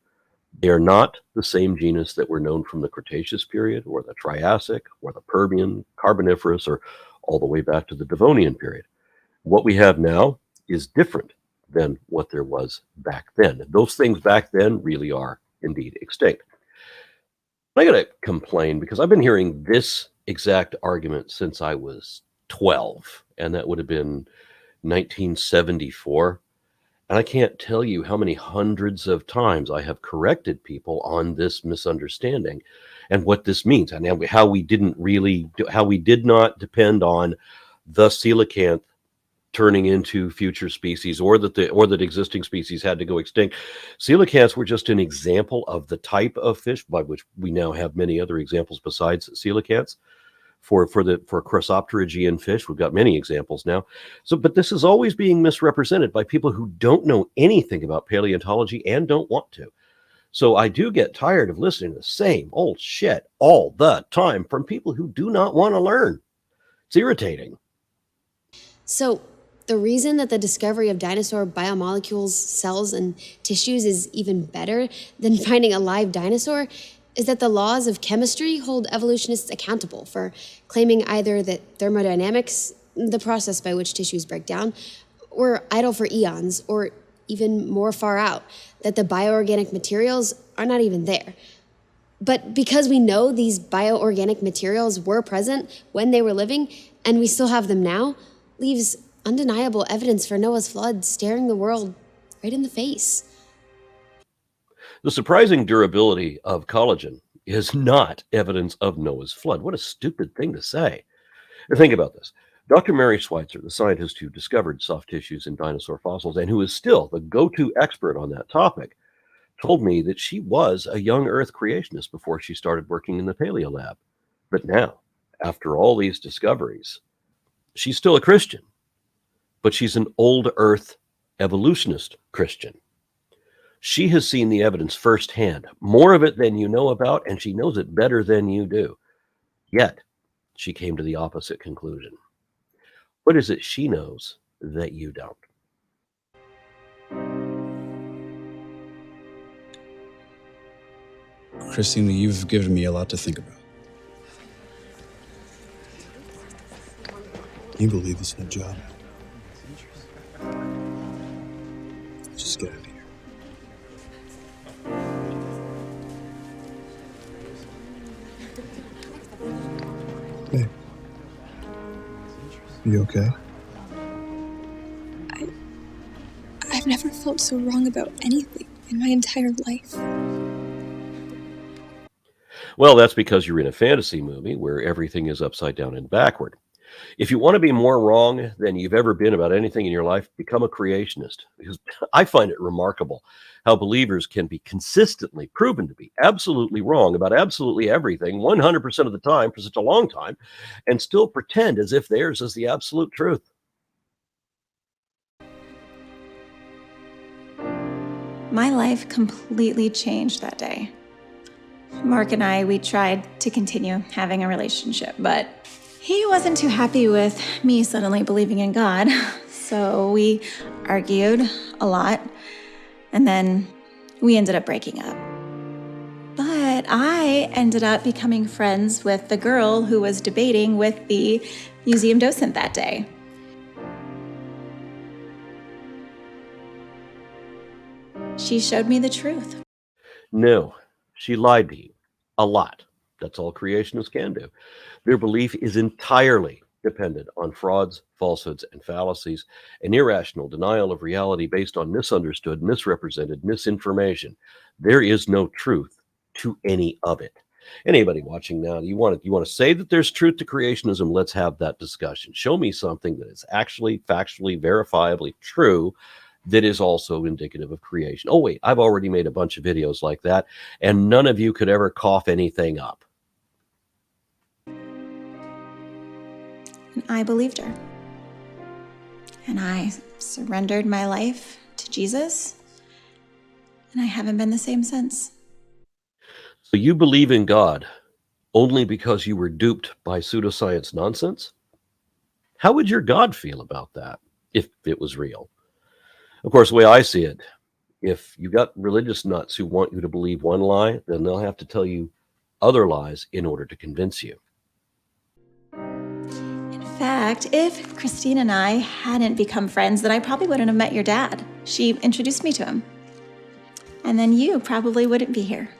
They are not the same genus that were known from the Cretaceous period, or the Triassic, or the Permian, Carboniferous, or all the way back to the Devonian period. What we have now is different than what there was back then. Those things back then really are indeed extinct. I got to complain because I've been hearing this exact argument since I was 12, and that would have been 1974. And I can't tell you how many hundreds of times I have corrected people on this misunderstanding and what this means, and how we did not depend on the coelacanth turning into future species, or that existing species had to go extinct. Coelacanths were just an example of the type of fish, by which we now have many other examples besides coelacanths. For crossopterygian fish, we've got many examples now. But this is always being misrepresented by people who don't know anything about paleontology and don't want to. So I do get tired of listening to the same old shit all the time from people who do not want to learn. It's irritating. So, the reason that the discovery of dinosaur biomolecules, cells, and tissues is even better than finding a live dinosaur is that the laws of chemistry hold evolutionists accountable for claiming either that thermodynamics, the process by which tissues break down, were idle for eons, or even more far out, that the bioorganic materials are not even there. But because we know these bioorganic materials were present when they were living, and we still have them now, leaves undeniable evidence for Noah's flood staring the world right in the face. The surprising durability of collagen is not evidence of Noah's flood. What a stupid thing to say. Think about this. Dr. Mary Schweitzer, the scientist who discovered soft tissues in dinosaur fossils and who is still the go-to expert on that topic, told me that she was a young Earth creationist before she started working in the Paleo Lab. But now, after all these discoveries, she's still a Christian, but she's an old Earth evolutionist Christian. She has seen the evidence firsthand, more of it than you know about, and she knows it better than you do. Yet, she came to the opposite conclusion. What is it she knows that you don't? Christina, you've given me a lot to think about. Can you believe this new job? Just get out of here. Hey. You okay? I've never felt so wrong about anything in my entire life. Well, that's because you're in a fantasy movie where everything is upside down and backward. If you want to be more wrong than you've ever been about anything in your life, become a creationist. Because I find it remarkable how believers can be consistently proven to be absolutely wrong about absolutely everything 100% of the time for such a long time and still pretend as if theirs is the absolute truth. My life completely changed that day. Mark and I, we tried to continue having a relationship, but he wasn't too happy with me suddenly believing in God. So we argued a lot, and then we ended up breaking up. But I ended up becoming friends with the girl who was debating with the museum docent that day. She showed me the truth. No, she lied to you a lot. That's all creationists can do. Their belief is entirely dependent on frauds, falsehoods, and fallacies, an irrational denial of reality based on misunderstood, misrepresented misinformation. There is no truth to any of it. Anybody watching now, you want to say that there's truth to creationism? Let's have that discussion. Show me something that is actually factually, verifiably true that is also indicative of creation. Oh, wait, I've already made a bunch of videos like that, and none of you could ever cough anything up. And I believed her. And I surrendered my life to Jesus. And I haven't been the same since. So you believe in God only because you were duped by pseudoscience nonsense? How would your God feel about that if it was real? Of course, the way I see it, if you got religious nuts who want you to believe one lie, then they'll have to tell you other lies in order to convince you. In fact, if Christine and I hadn't become friends, then I probably wouldn't have met your dad. She introduced me to him. And then you probably wouldn't be here.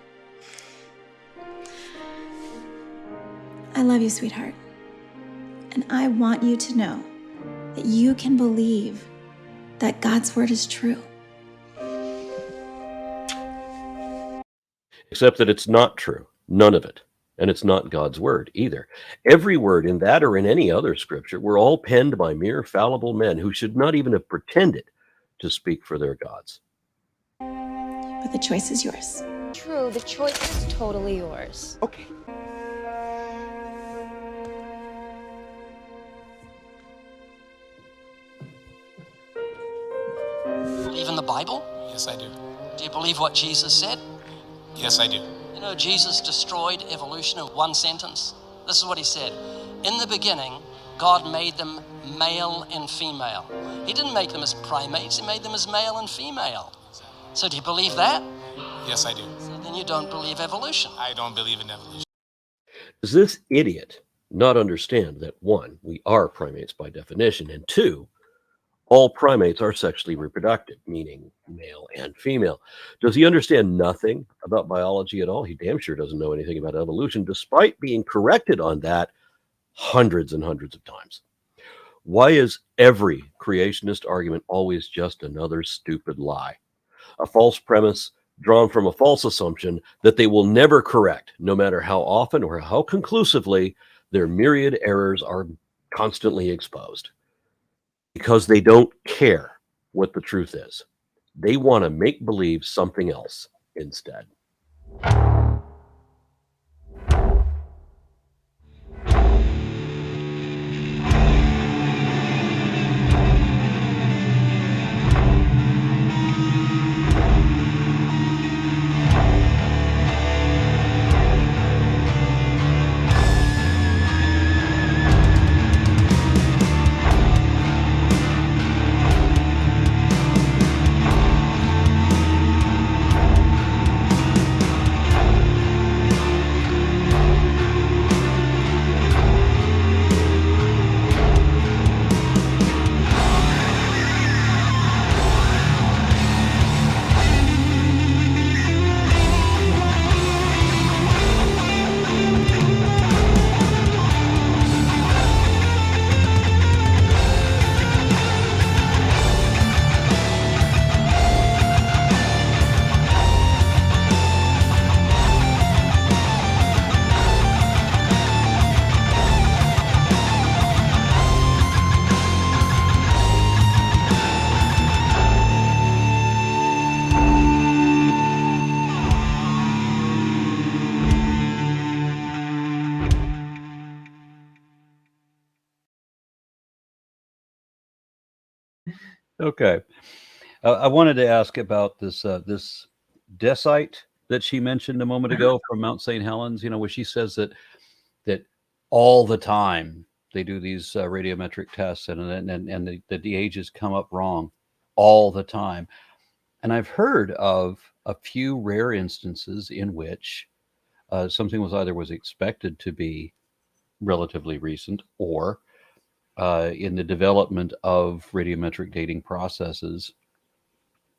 I love you, sweetheart. And I want you to know that you can believe that God's word is true. Except that it's not true. None of it. And it's not God's word either. Every word in that or in any other scripture were all penned by mere fallible men who should not even have pretended to speak for their gods. But the choice is yours. True, the choice is totally yours. Okay. Believe in the Bible? Yes, I do. Do you believe what Jesus said? Yes, I do. You know, Jesus destroyed evolution in one sentence. This is what he said. In the beginning, God made them male and female. He didn't make them as primates, he made them as male and female. So do you believe that? Yes, I do. So then you don't believe evolution. I don't believe in evolution. Does this idiot not understand that, one, we are primates by definition, and two, all primates are sexually reproductive, meaning male and female? Does he understand nothing about biology at all? He damn sure doesn't know anything about evolution, despite being corrected on that hundreds and hundreds of times. Why is every creationist argument always just another stupid lie? A false premise drawn from a false assumption that they will never correct, no matter how often or how conclusively their myriad errors are constantly exposed. Because they don't care what the truth is. They want to make believe something else instead. Okay. I wanted to ask about this this decite that she mentioned a moment ago from Mount St. Helens, where she says that all the time they do these radiometric tests and the ages come up wrong all the time. And I've heard of a few rare instances in which something was expected to be relatively recent, or in the development of radiometric dating processes,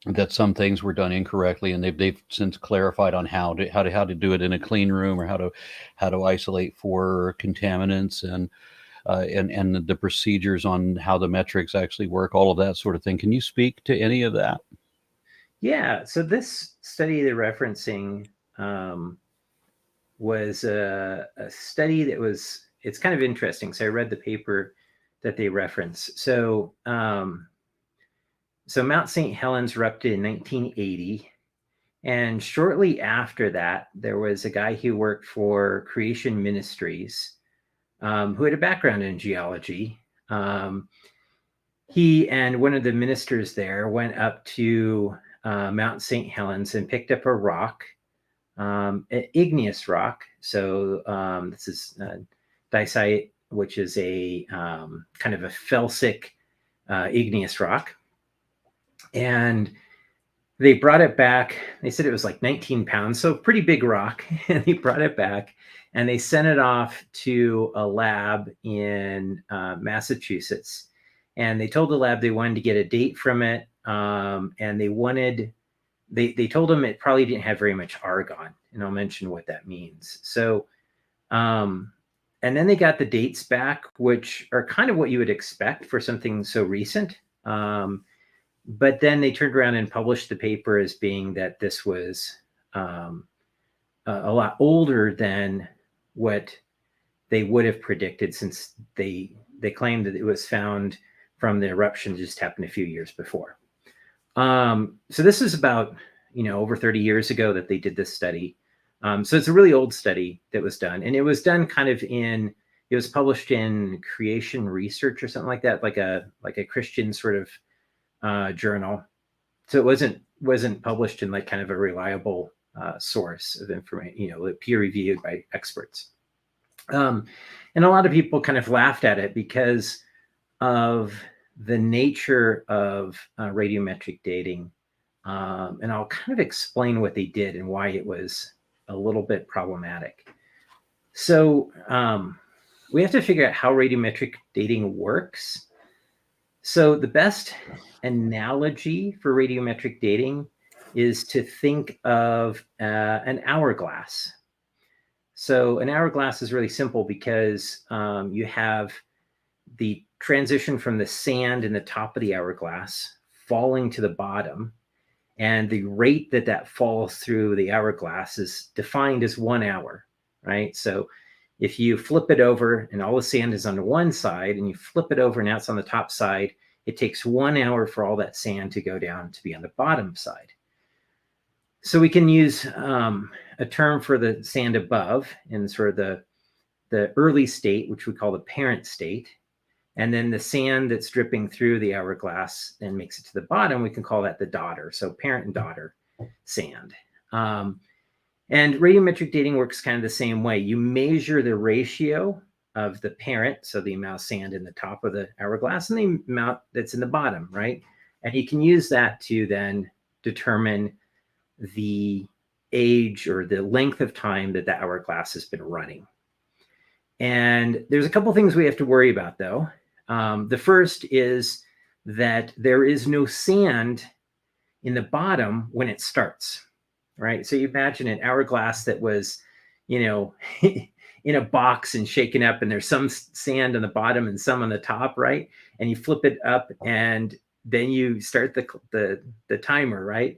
that some things were done incorrectly, and they've since clarified on how to do it in a clean room, or how to isolate for contaminants, and the procedures on how the metrics actually work, all of that sort of thing. Can you speak to any of that? Yeah. So this study they're referencing was a study that was, it's kind of interesting. So I read the paper that they reference. So Mount St. Helens erupted in 1980. And shortly after that, there was a guy who worked for Creation Ministries who had a background in geology. He and one of the ministers there went up to Mount St. Helens and picked up a rock, an igneous rock. So this is dicite, which is a kind of a felsic igneous rock. And they brought it back. They said it was like 19 pounds, so pretty big rock. And they brought it back and they sent it off to a lab in Massachusetts. And they told the lab they wanted to get a date from it. And they told them it probably didn't have very much argon. And I'll mention what that means. So And then they got the dates back, which are kind of what you would expect for something so recent. But then they turned around and published the paper as being that this was a lot older than what they would have predicted, since they claimed that it was found from the eruption that just happened a few years before. So this is about, over 30 years ago that they did this study. So it's a really old study that was done, and it was done it was published in Creation Research or something like that, like a Christian sort of journal. So it wasn't published in like kind of a reliable source of information, peer reviewed by experts. And a lot of people kind of laughed at it because of the nature of radiometric dating. And I'll kind of explain what they did and why it was a little bit problematic. So we have to figure out how radiometric dating works. So the best analogy for radiometric dating is to think of an hourglass. So an hourglass is really simple because you have the transition from the sand in the top of the hourglass falling to the bottom, and the rate that falls through the hourglass is defined as 1 hour, right? So if you flip it over and all the sand is on one side, and you flip it over and now it's on the top side, it takes 1 hour for all that sand to go down to be on the bottom side. So we can use a term for the sand above in sort of the early state, which we call the parent state. And then the sand that's dripping through the hourglass and makes it to the bottom, we can call that the daughter. So parent and daughter sand. And radiometric dating works kind of the same way. You measure the ratio of the parent, so the amount of sand in the top of the hourglass, and the amount that's in the bottom, right? And you can use that to then determine the age or the length of time that the hourglass has been running. And there's a couple things we have to worry about, though. The first is that there is no sand in the bottom when it starts, right? So you imagine an hourglass that was, in a box and shaken up, and there's some sand on the bottom and some on the top, right? And you flip it up, and then you start the timer, right?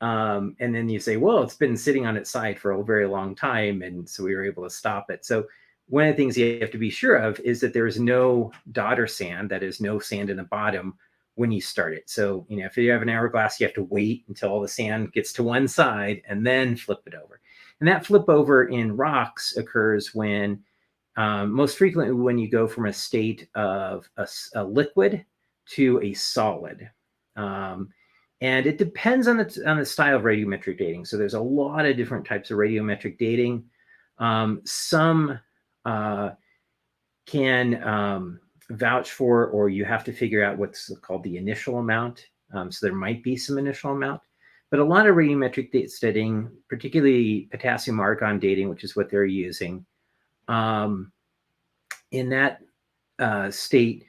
And then you say, well, it's been sitting on its side for a very long time, and so we were able to stop it. So one of the things you have to be sure of is that there is no daughter sand, that is no sand in the bottom when you start it. So, if you have an hourglass, you have to wait until all the sand gets to one side and then flip it over. And that flip over in rocks occurs when, most frequently, when you go from a state of a liquid to a solid. And it depends on the style of radiometric dating. So there's a lot of different types of radiometric dating. Some can vouch for, or you have to figure out what's called the initial amount. So there might be some initial amount, but a lot of radiometric dating, particularly potassium argon dating, which is what they're using, in that state,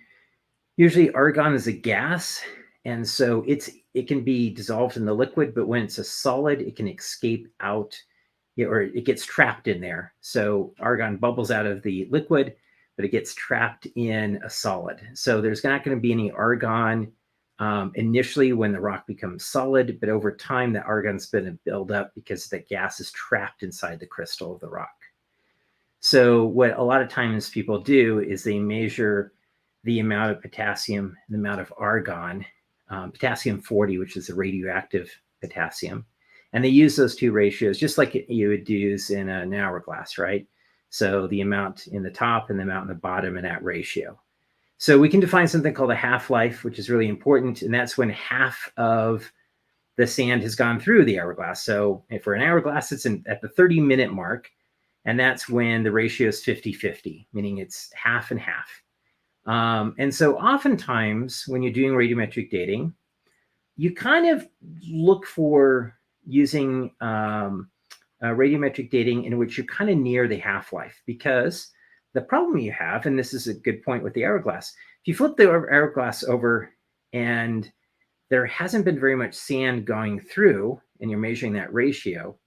usually argon is a gas, and so it can be dissolved in the liquid, but when it's a solid, it can escape out, or it gets trapped in there. So argon bubbles out of the liquid, but it gets trapped in a solid. So there's not going to be any argon initially when the rock becomes solid, but over time, the argon's going to build up because the gas is trapped inside the crystal of the rock. So what a lot of times people do is they measure the amount of potassium and the amount of argon, potassium 40, which is a radioactive potassium. And they use those two ratios just like you would use in an hourglass, right? So the amount in the top and the amount in the bottom in that ratio. So we can define something called a half-life, which is really important. And that's when half of the sand has gone through the hourglass. So if for an hourglass, it's at the 30-minute mark. And that's when the ratio is 50-50, meaning it's half and half. And so oftentimes when you're doing radiometric dating, you kind of look for using radiometric dating in which you're kind of near the half-life, because the problem you have, and this is a good point with the hourglass, if you flip the hourglass over and there hasn't been very much sand going through and you're measuring that ratio,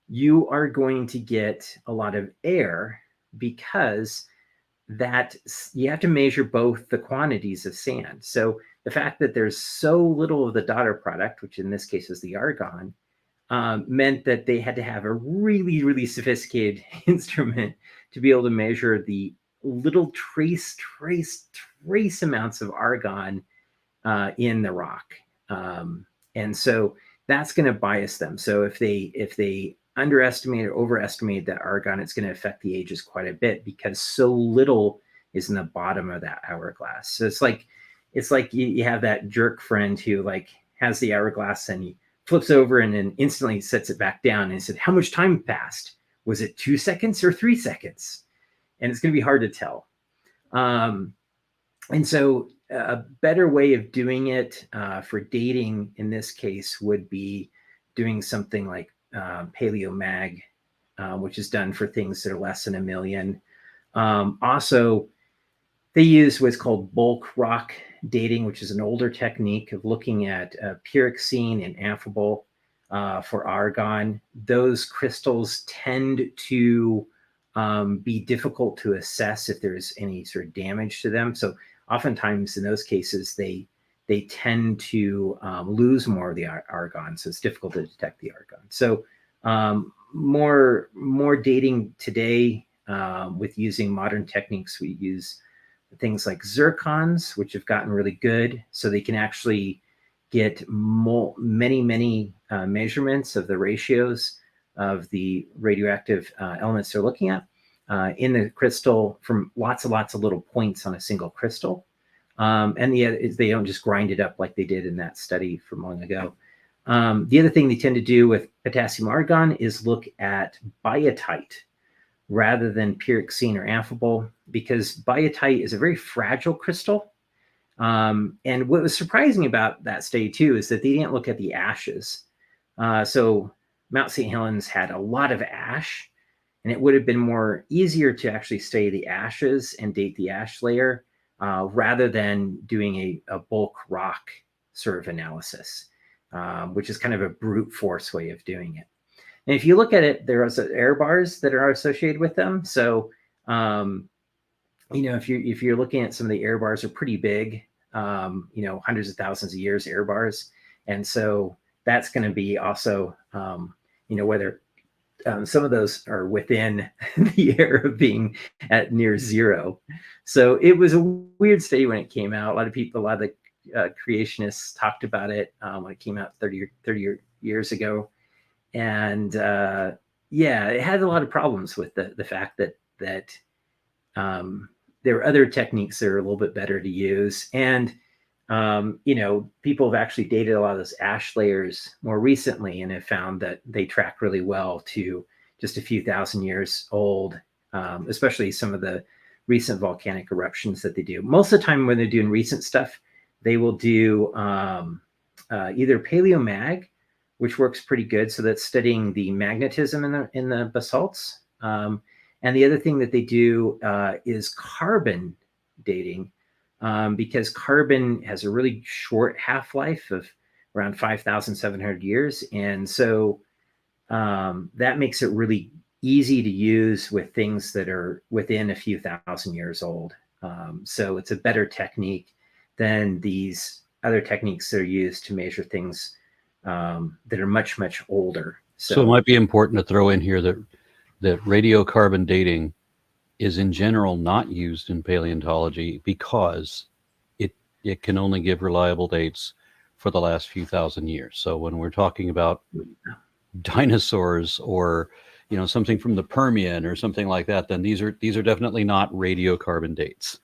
you are going to get a lot of air because that you have to measure both the quantities of sand. So the fact that there's so little of the daughter product, which in this case is the argon, meant that they had to have a really, really sophisticated instrument to be able to measure the little trace amounts of argon in the rock. And so that's going to bias them. So if they underestimate or overestimate that argon, it's going to affect the ages quite a bit because so little is in the bottom of that hourglass. So it's like you have that jerk friend who like has the hourglass and he flips over and then instantly sets it back down and he said, how much time passed? Was it 2 seconds or 3 seconds? And it's going to be hard to tell. And so a better way of doing it for dating in this case would be doing something like paleomag, which is done for things that are less than 1 million. Also, they use what's called bulk rock dating, which is an older technique of looking at pyroxene and amphibole for argon. Those crystals tend to be difficult to assess if there's any sort of damage to them. So oftentimes in those cases, they tend to lose more of the argon. So it's difficult to detect the argon. So more dating today with using modern techniques. We use things like zircons, which have gotten really good. So they can actually get many measurements of the ratios of the radioactive elements they're looking at in the crystal from lots of little points on a single crystal. And they don't just grind it up like they did in that study from long ago. The other thing they tend to do with potassium argon is look at biotite rather than pyroxene or amphibole, because biotite is a very fragile crystal. And what was surprising about that study too is that they didn't look at the ashes. So Mount St. Helens had a lot of ash, and it would have been more easier to actually study the ashes and date the ash layer rather than doing a bulk rock sort of analysis, which is kind of a brute force way of doing it. And if you look at it, there are error bars that are associated with them. So, if you're looking at some of the error bars are pretty big, hundreds of thousands of years error bars. And so that's going to be also, whether some of those are within the error of being at near zero. So it was a weird study when it came out. A lot of the creationists talked about it when it came out 30 years ago. And it had a lot of problems with the fact that there are other techniques that are a little bit better to use. And, people have actually dated a lot of those ash layers more recently and have found that they track really well to just a few thousand years old, especially some of the recent volcanic eruptions that they do. Most of the time when they're doing recent stuff, they will do either paleomag, which works pretty good. So that's studying the magnetism in the basalts. And the other thing that they do is carbon dating, because carbon has a really short half-life of around 5,700 years. And so that makes it really easy to use with things that are within a few thousand years old. So it's a better technique than these other techniques that are used to measure things that are much older. So it might be important to throw in here that radiocarbon dating is in general not used in paleontology because it can only give reliable dates for the last few thousand years. So when we're talking about dinosaurs or something from the Permian or something like that, then these are definitely not radiocarbon dates.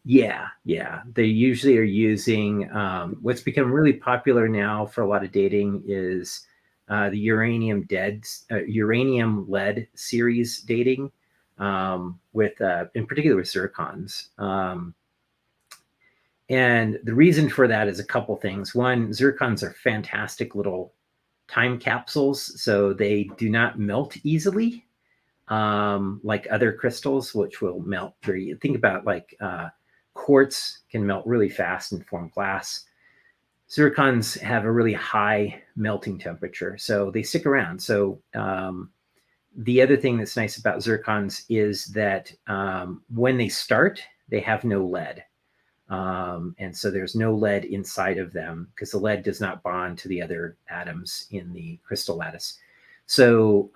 Yeah. They usually are using what's become really popular now for a lot of dating is the uranium lead series dating with in particular with zircons. And the reason for that is a couple things. One, zircons are fantastic little time capsules, so they do not melt easily like other crystals, which will melt very. Think about like quartz can melt really fast and form glass. Zircons have a really high melting temperature, so they stick around. So The other thing that's nice about zircons is that when they start, they have no lead. And so there's no lead inside of them because the lead does not bond to the other atoms in the crystal lattice. So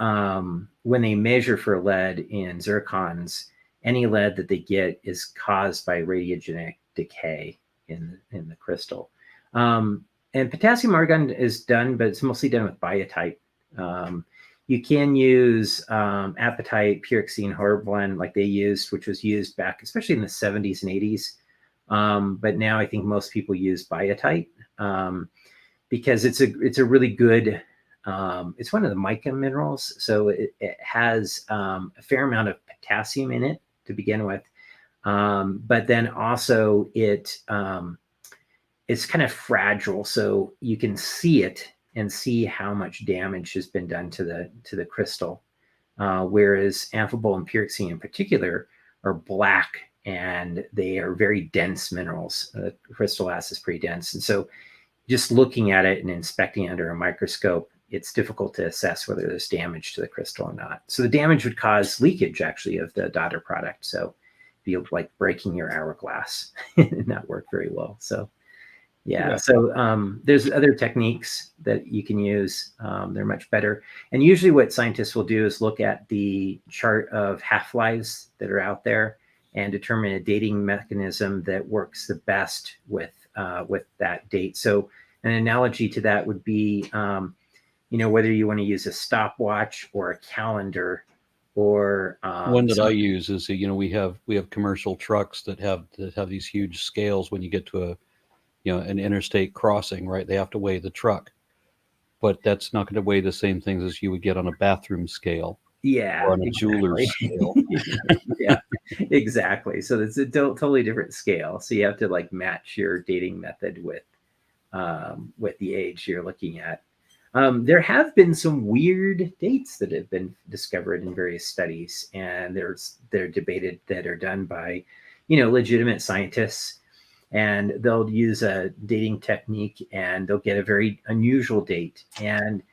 when they measure for lead in zircons, any lead that they get is caused by radiogenic decay in the crystal. And potassium argon is done, but it's mostly done with biotite. You can use apatite, pyroxene, horblende like they used, which was used back, especially in the 70s and 80s. But now I think most people use biotite because it's a really good, it's one of the mica minerals. So it has a fair amount of potassium in it to begin with. But then also it's kind of fragile. So you can see it and see how much damage has been done to the crystal. Whereas amphibole and pyroxene in particular are black and they are very dense minerals. The crystal lattice is pretty dense. And so just looking at it and inspecting it under a microscope, it's difficult to assess whether there's damage to the crystal or not. So the damage would cause leakage actually of the daughter product. So it'd be like breaking your hourglass and not work very well. So yeah. So there's other techniques that you can use. They're much better. And usually what scientists will do is look at the chart of half-lives that are out there and determine a dating mechanism that works the best with that date. So an analogy to that would be, whether you want to use a stopwatch or a calendar or one that I use is, we have commercial trucks that have these huge scales when you get to an interstate crossing, right? They have to weigh the truck, but that's not going to weigh the same things as you would get on a bathroom scale. Yeah. Or on a jeweler's scale. Yeah, exactly. So it's a totally different scale. So you have to like match your dating method with the age you're looking at. There have been some weird dates that have been discovered in various studies, and they're debated that are done by, legitimate scientists. And they'll use a dating technique and they'll get a very unusual date. And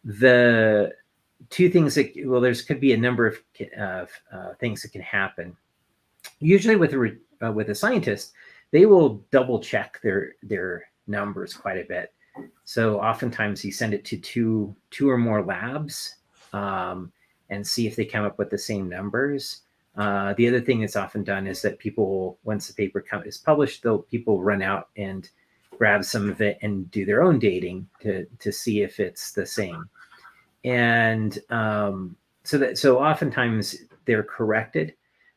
the two things there could be a number of things that can happen. Usually with a scientist, they will double check their numbers quite a bit. So oftentimes you send it to two or more labs and see if they come up with the same numbers. The other thing that's often done is that people, once the paper is published, people run out and grab some of it and do their own dating to see if it's the same. And so oftentimes they're corrected.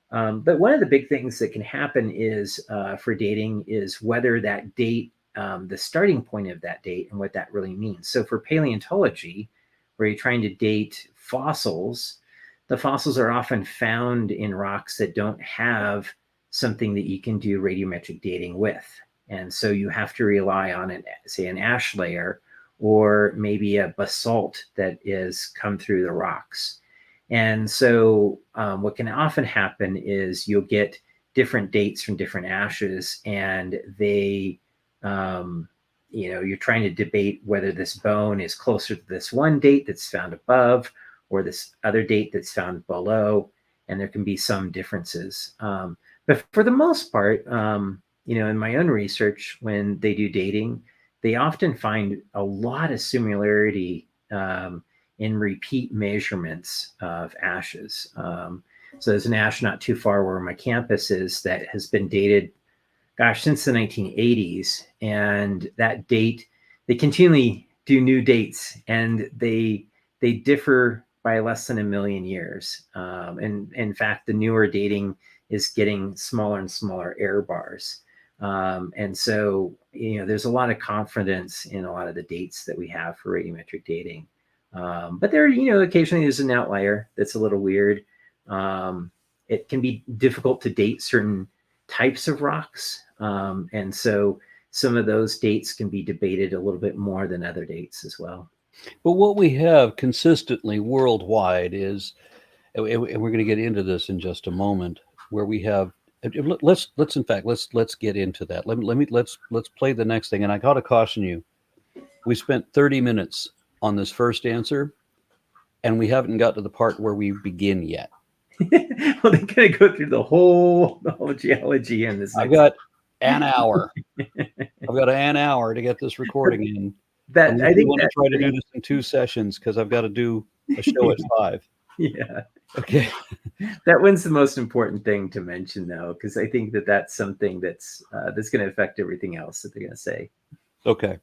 But one of the big things that can happen is for dating is whether that date, the starting point of that date and what that really means. So for paleontology, where you're trying to date fossils, the fossils are often found in rocks that don't have something that you can do radiometric dating with. And so you have to rely on an ash layer or maybe a basalt that is come through the rocks. And so what can often happen is you'll get different dates from different ashes, and they, you're trying to debate whether this bone is closer to this one date that's found above or this other date that's found below, and there can be some differences. But for the most part, in my own research, when they do dating, they often find a lot of similarity in repeat measurements of ashes. So there's an ash not too far where my campus is that has been dated, since the 1980s. And that date, they continually do new dates, and they differ by less than 1 million years. And in fact, the newer dating is getting smaller and smaller error bars. And so, there's a lot of confidence in a lot of the dates that we have for radiometric dating. But there, occasionally there's an outlier that's a little weird. It can be difficult to date certain types of rocks. And so some of those dates can be debated a little bit more than other dates as well. But what we have consistently worldwide is, and we're going to get into this in just a moment, where we have, let's get into that. Let's play the next thing. And I got to caution you, we spent 30 minutes on this first answer, and we haven't got to the part where we begin yet. Well, they're going to go through the whole geology in this. I've got an hour. I've got an hour to get this recording in. I think want to try to do this in 2 sessions because I've got to do a show at 5. Yeah. Okay. That one's the most important thing to mention, though, because I think that's something that's going to affect everything else that they're going to say. Okay.